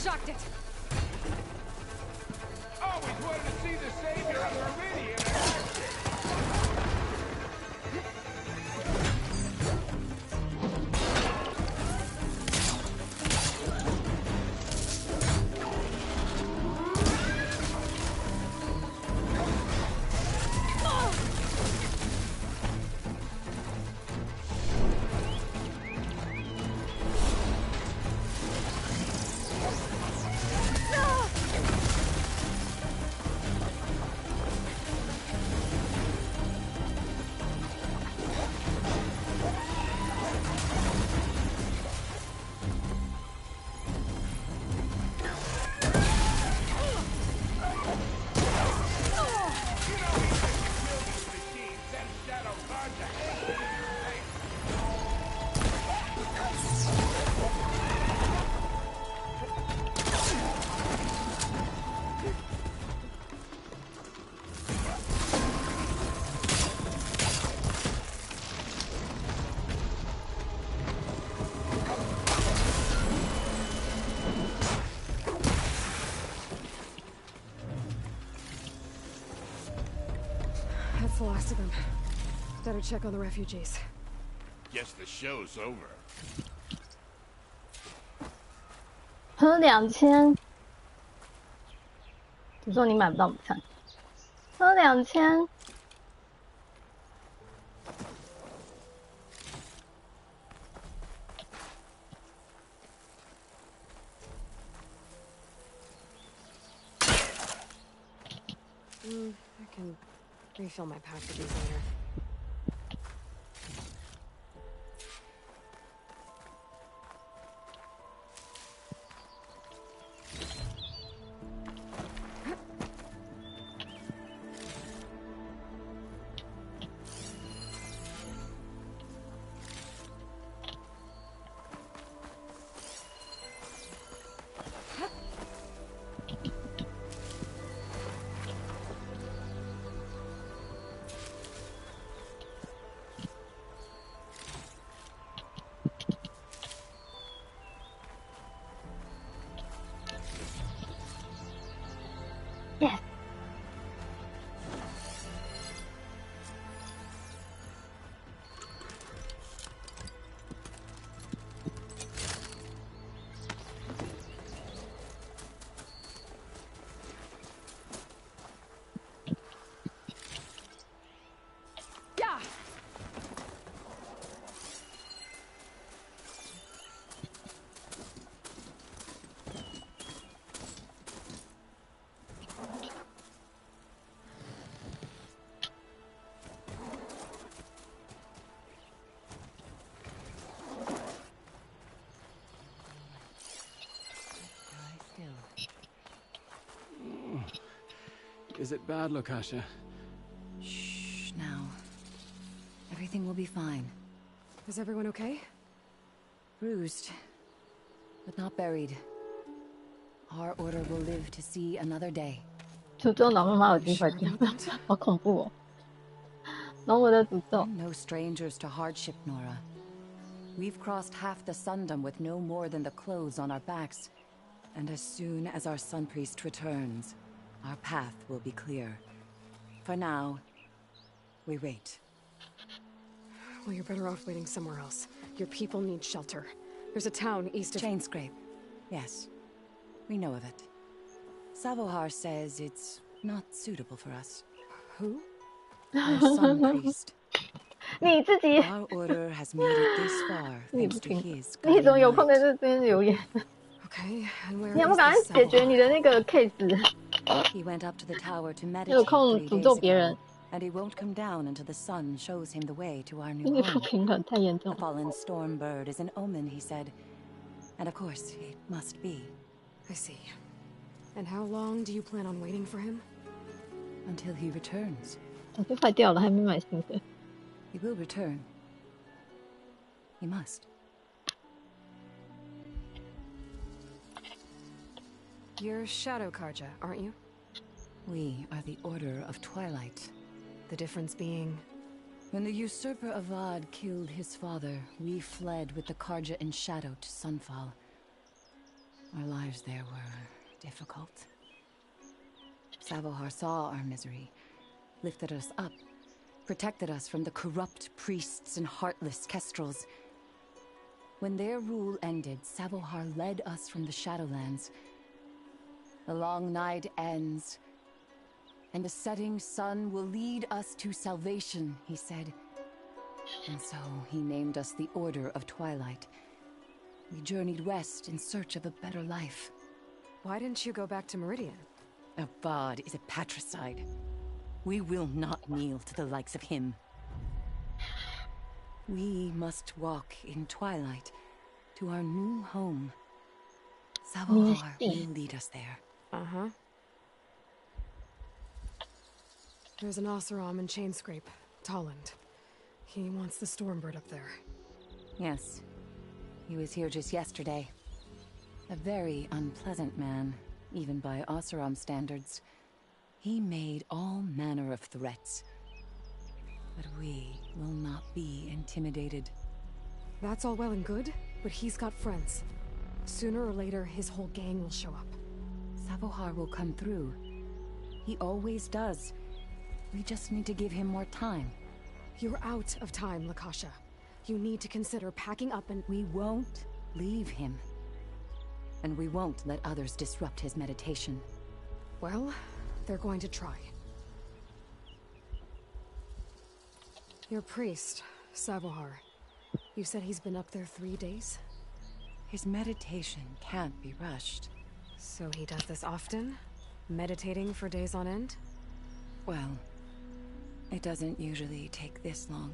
Shocked it. Always wanted to see the savior of Horizen in action. That's the last of them. Better check on the refugees. Guess the show's over. 喝2000，你说你买不到午餐，喝2000。I can refill my packages later. Yes. Yeah. Is it bad, Lukasha? Shh, now. Everything will be fine. Is everyone okay? Bruised, but not buried. Our order will live to see another day. 诅咒老妈妈有机会听，好恐怖哦！然后我的诅咒。 No strangers to hardship, Nora. We've crossed half the sundom with no more than the clothes on our backs. And as soon as our sun priest returns, our path will be clear. For now, we wait. Well, you're better off waiting somewhere else. Your people need shelter. There's a town east of... Chainscrape. Yes. We know of it. Savohar says it's not suitable for us. Who? Our sun priest. 你自己 Our order has made it this far thanks to his 你怎么有 guiding 空在 light. 这边留言？ Okay, and where 你要不 is 赶快 this 解决 Savohar? 你的那个 case？ He went up to the tower to 你有 meditate 空 3诅咒 days 别人 ago, and he won't come down until the sun shows him the way to our 心 new 理不 home. 平衡太严 The 重。 fallen storm bird is an omen, he said. And of course, it must be. I see. And how long do you plan on waiting for him? Until he returns. 早就坏掉了，还没买新的。 He will return. He must. You're Shadow Karja, aren't you? We are the Order of Twilight. The difference being... When the usurper Avad killed his father, we fled with the Karja in shadow to Sunfall. Our lives there were difficult. Savohar saw our misery, lifted us up, protected us from the corrupt priests and heartless kestrels. When their rule ended, Savohar led us from the Shadowlands. The long night ends, and the setting sun will lead us to salvation, he said. And so he named us the Order of Twilight. We journeyed west in search of a better life. Why didn't you go back to Meridian? Avad is a patricide. We will not kneel to the likes of him. We must walk in twilight to our new home. Savohar will lead us there. Uh-huh. There's an Oseram in Chainscrape, Tolland. He wants the Stormbird up there. Yes. He was here just yesterday. A very unpleasant man, even by Oseram standards. He made all manner of threats. But we will not be intimidated. That's all well and good, but he's got friends. Sooner or later, his whole gang will show up. Savohar will come through. He always does. We just need to give him more time. You're out of time, Lakasha. You need to consider packing up and... We won't leave him. And we won't let others disrupt his meditation. Well, they're going to try. Your priest, Savohar. You said he's been up there 3 days? His meditation can't be rushed. So he does this often? Meditating for days on end? Well, it doesn't usually take this long.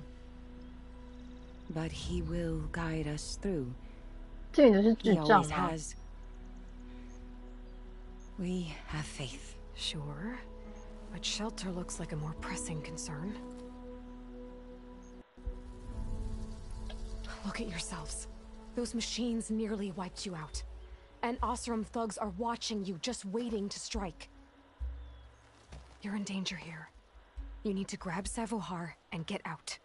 But he will guide us through. He always has. We have faith. Sure. But shelter looks like a more pressing concern. Look at yourselves. Those machines nearly wiped you out. And Oseram thugs are watching you, just waiting to strike. You're in danger here. You need to grab Savohar and get out.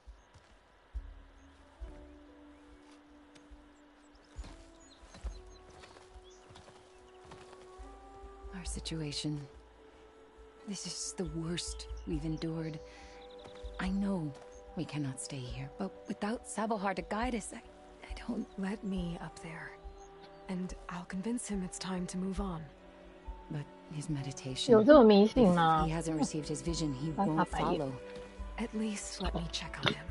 Our situation. This is the worst we've endured. I know we cannot stay here, but without Savohar to guide us, I don't... Let me up there. And I'll convince him it's time to move on. But his meditation... 有这么迷信吗？ He hasn't received his vision, he won't follow. At least let me check on him.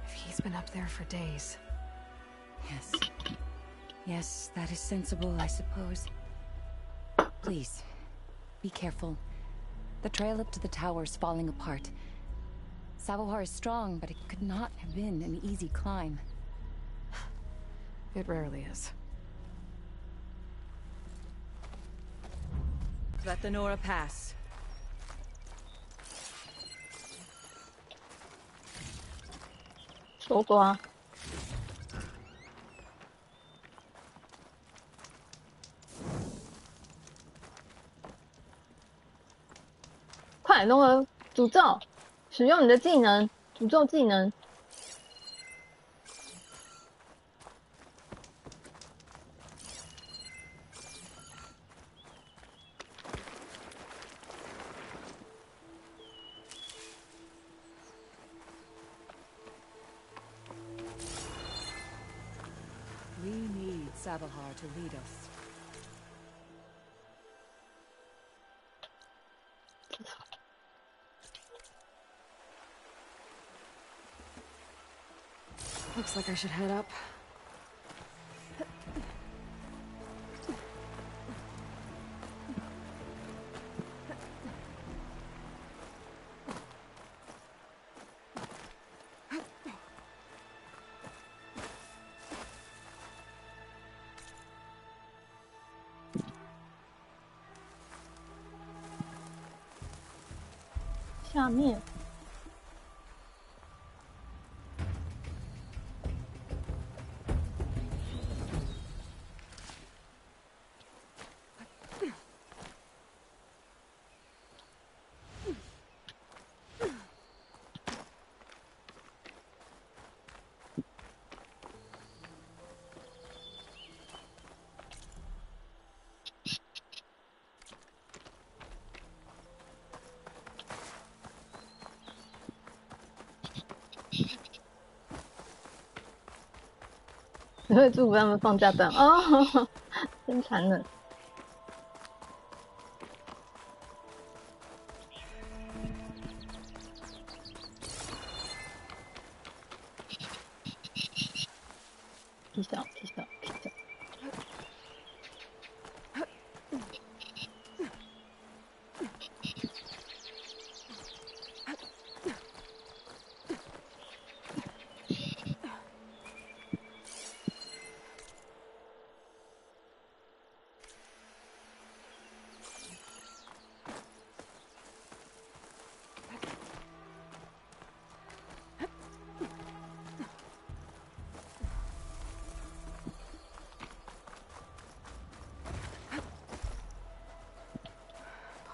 If he's been up there for days. Yes. Yes, that is sensible, I suppose. Please, be careful. The trail up to the tower is falling apart. Savohar is strong, but it could not have been an easy climb. It rarely is. Let the Nora pass.说过啊。快，那个诅咒，使用你的技能，诅咒技能。We need Savahar to lead us. Looks like I should head up.下面。只会祝福他们放假档哦，真残忍。踢小，踢小，踢小。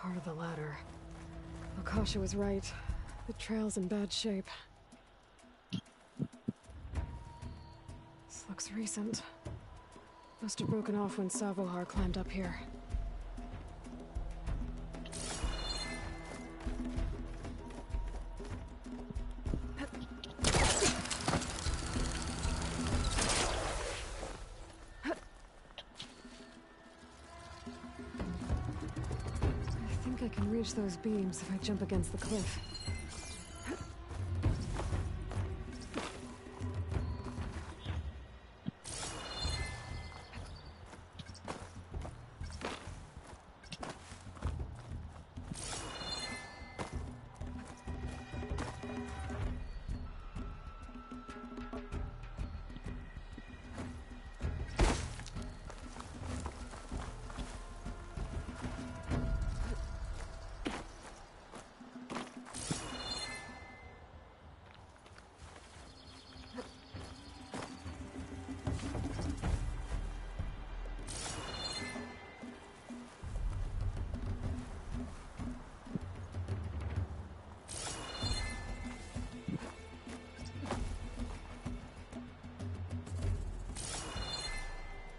Part of the ladder. Akasha was right. The trail's in bad shape. This looks recent. Must have broken off when Savohar climbed up here. I can reach those beams if I jump against the cliff.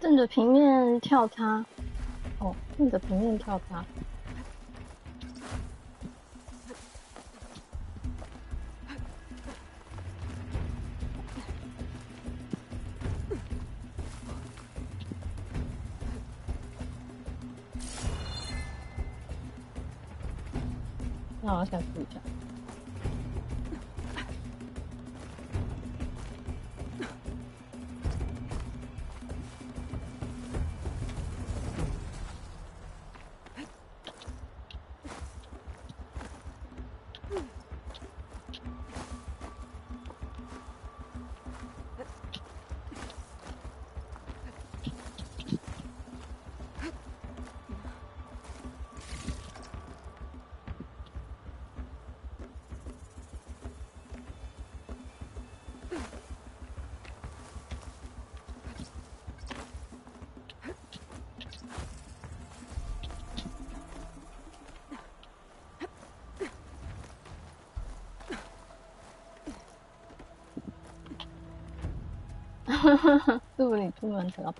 顺着平面跳插，哦，顺着平面跳插。那我想试一下。祝你出门得。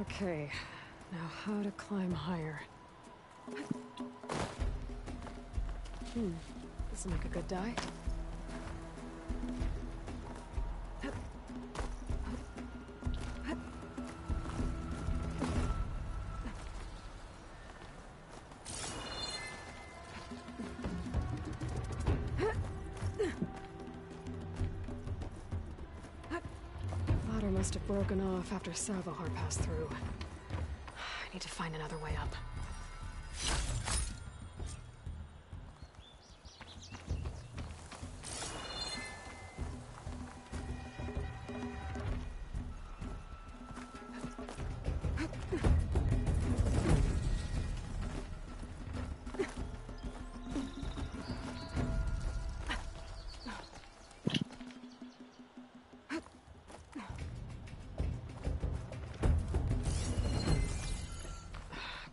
Okay, now how to climb higher? This'll make a good die. must have broken off after Savahar passed through. I need to find another way up.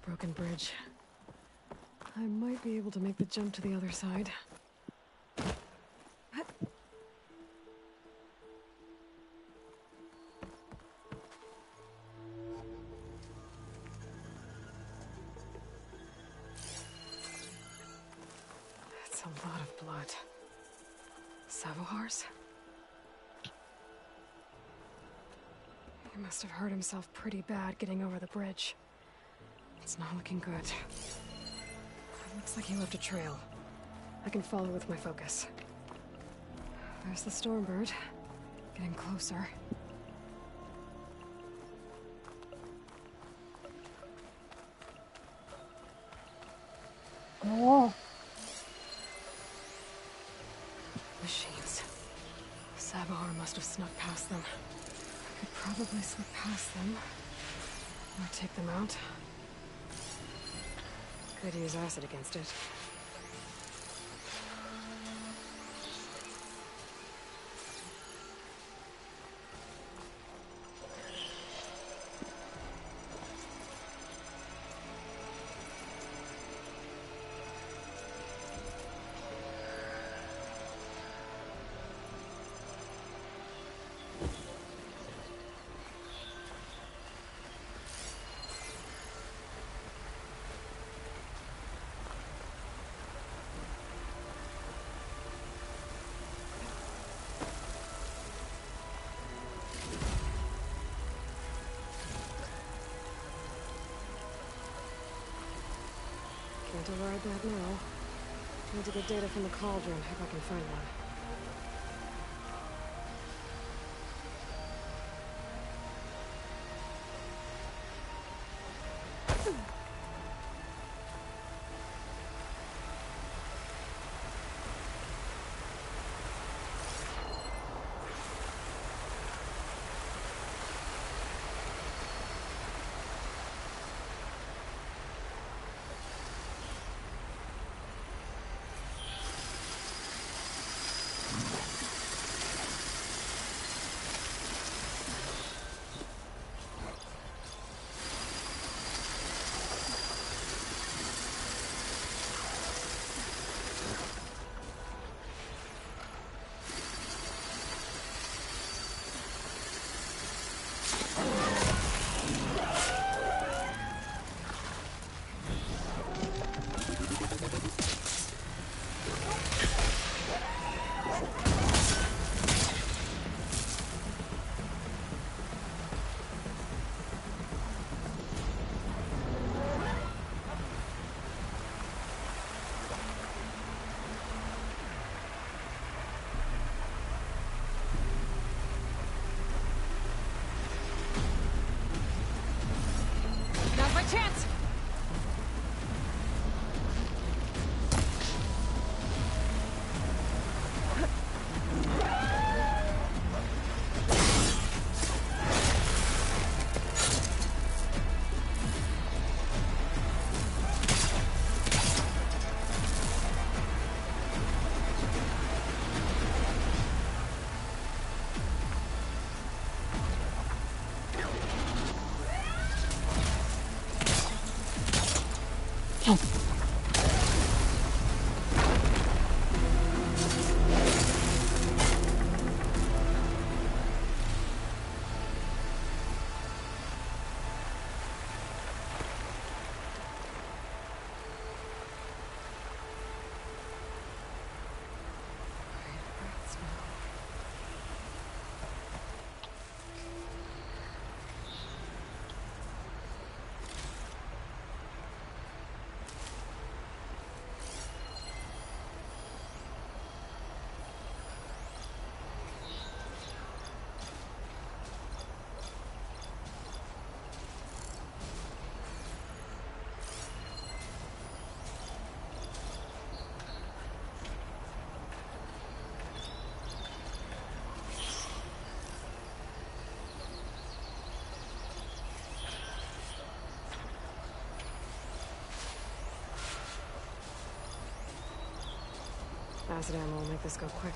Broken bridge. I might be able to make the jump to the other side. That's a lot of blood. Savohar's? He must have hurt himself pretty bad getting over the bridge. It's not looking good. It looks like he left a trail. I can follow with my focus. There's the Stormbird. Getting closer. Oh. Machines. Savahar must have snuck past them. I could probably slip past them. Or take them out. Could use acid against it. Can't override that now. Need to get data from the cauldron if I can find one. acid ammo will make this go quick.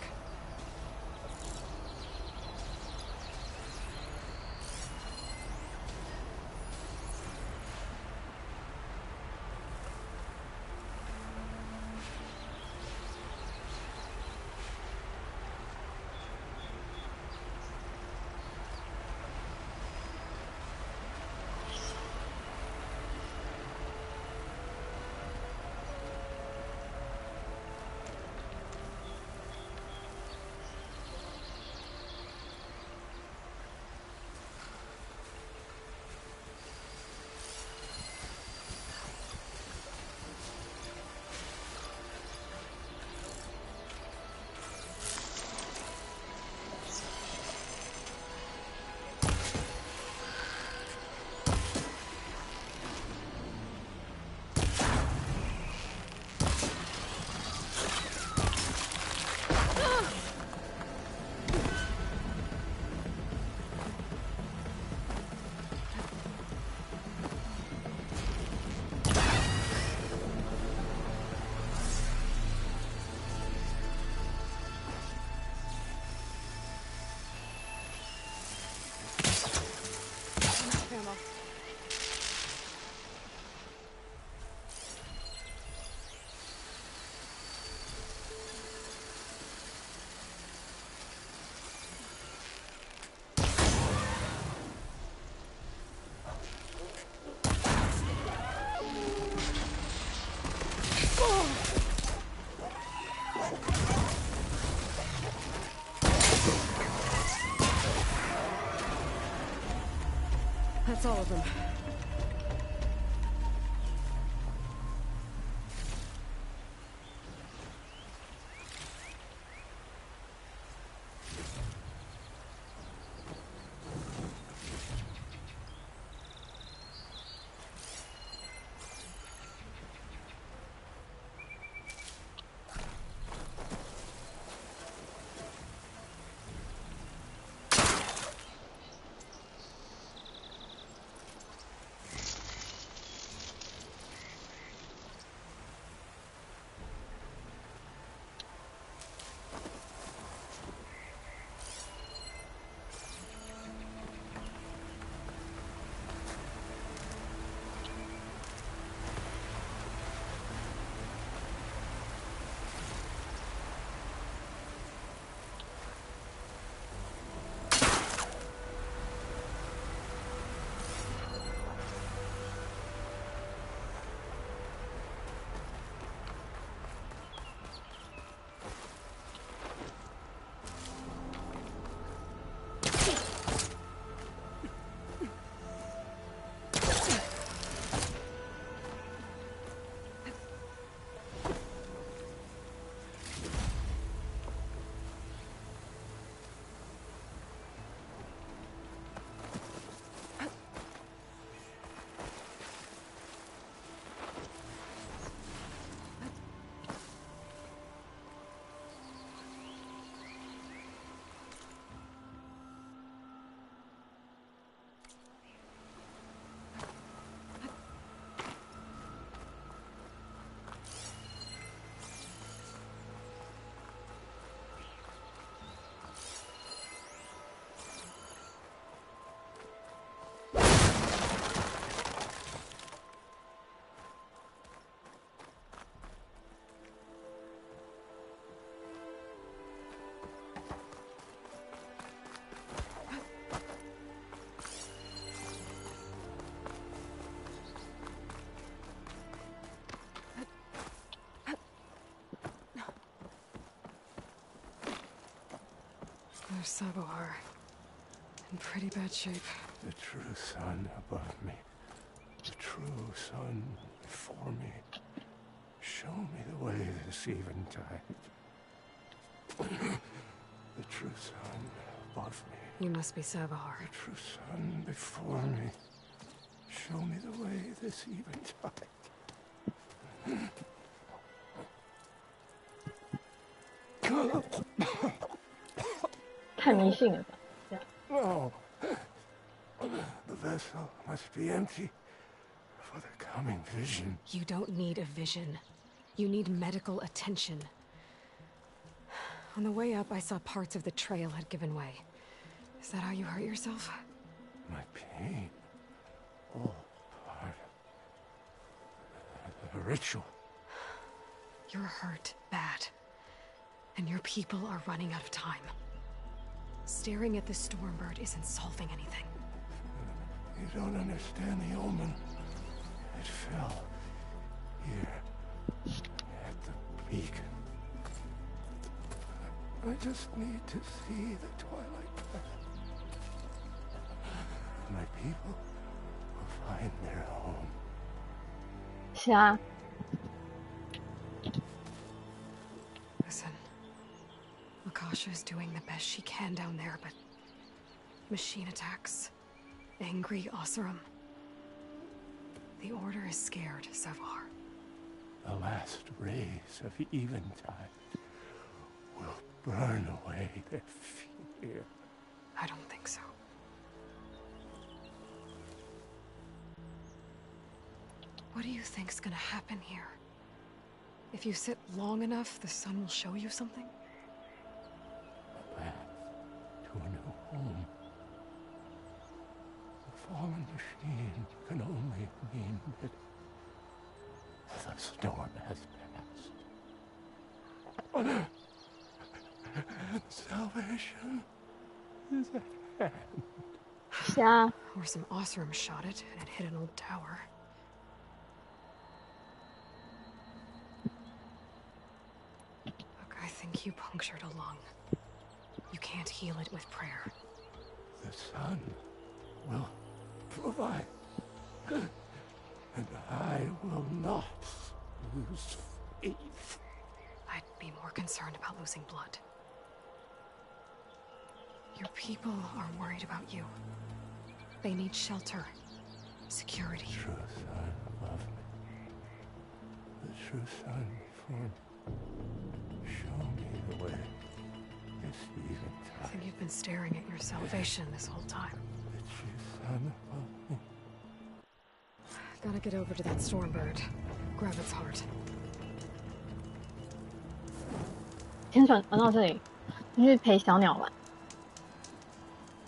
That's all of them. There's Sabohar. In pretty bad shape. The true sun above me. The true sun before me. Show me the way this eventide. The true sun above me. You must be Sabohar. The true sun before me. Show me the way this eventide. 太迷信了吧？这样。 No. The vessel must be empty for the coming vision. You don't need a vision. You need medical attention. On the way up, I saw parts of the trail had given way. Is that how you hurt yourself? My pain. All part of the ritual. You're hurt bad. And your people are running out of time. Staring at the Stormbird isn't solving anything. You don't understand the omen. It fell here at the beacon. I just need to see the Twilight Path. My people will find their home. Yeah. Listen, Akasha is doing the best she can down there, but machine attacks, angry Oseram. The Order is scared, Savar. The last rays of Eventide will burn away their fear. I don't think so. What do you think's gonna happen here? If you sit long enough, the sun will show you something? A path to a new home. The fallen machine can only mean that the storm has passed. Salvation is at hand. Yeah. Or some Oseram shot it, and it hit an old tower. Look, I think you punctured a lung. You can't heal it with prayer. The sun will provide. And I will not lose faith. I'd be more concerned about losing blood. Your people are worried about you. They need shelter, security. The true son loved me. The true son for me. Show me the way. Yes, even I think you've been staring at your salvation this whole time. The true son loved me. Gotta get over to that Stormbird. Grab its heart. 先转到这里，继续陪小鸟玩。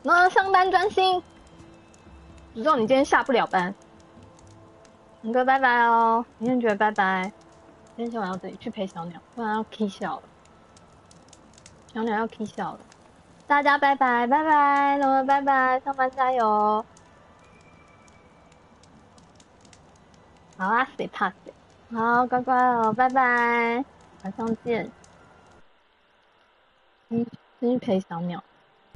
那上班专心。只知道你今天下不了班。龙哥拜拜哦，明天觉得拜拜。今天先玩到这里，去陪小鸟，不然要 K 笑了。小鸟要 K 笑了。大家拜拜，拜拜，龙哥拜拜，上班加油。好啊，谁怕谁？好，乖乖哦，拜拜，晚上见。先去陪小鸟。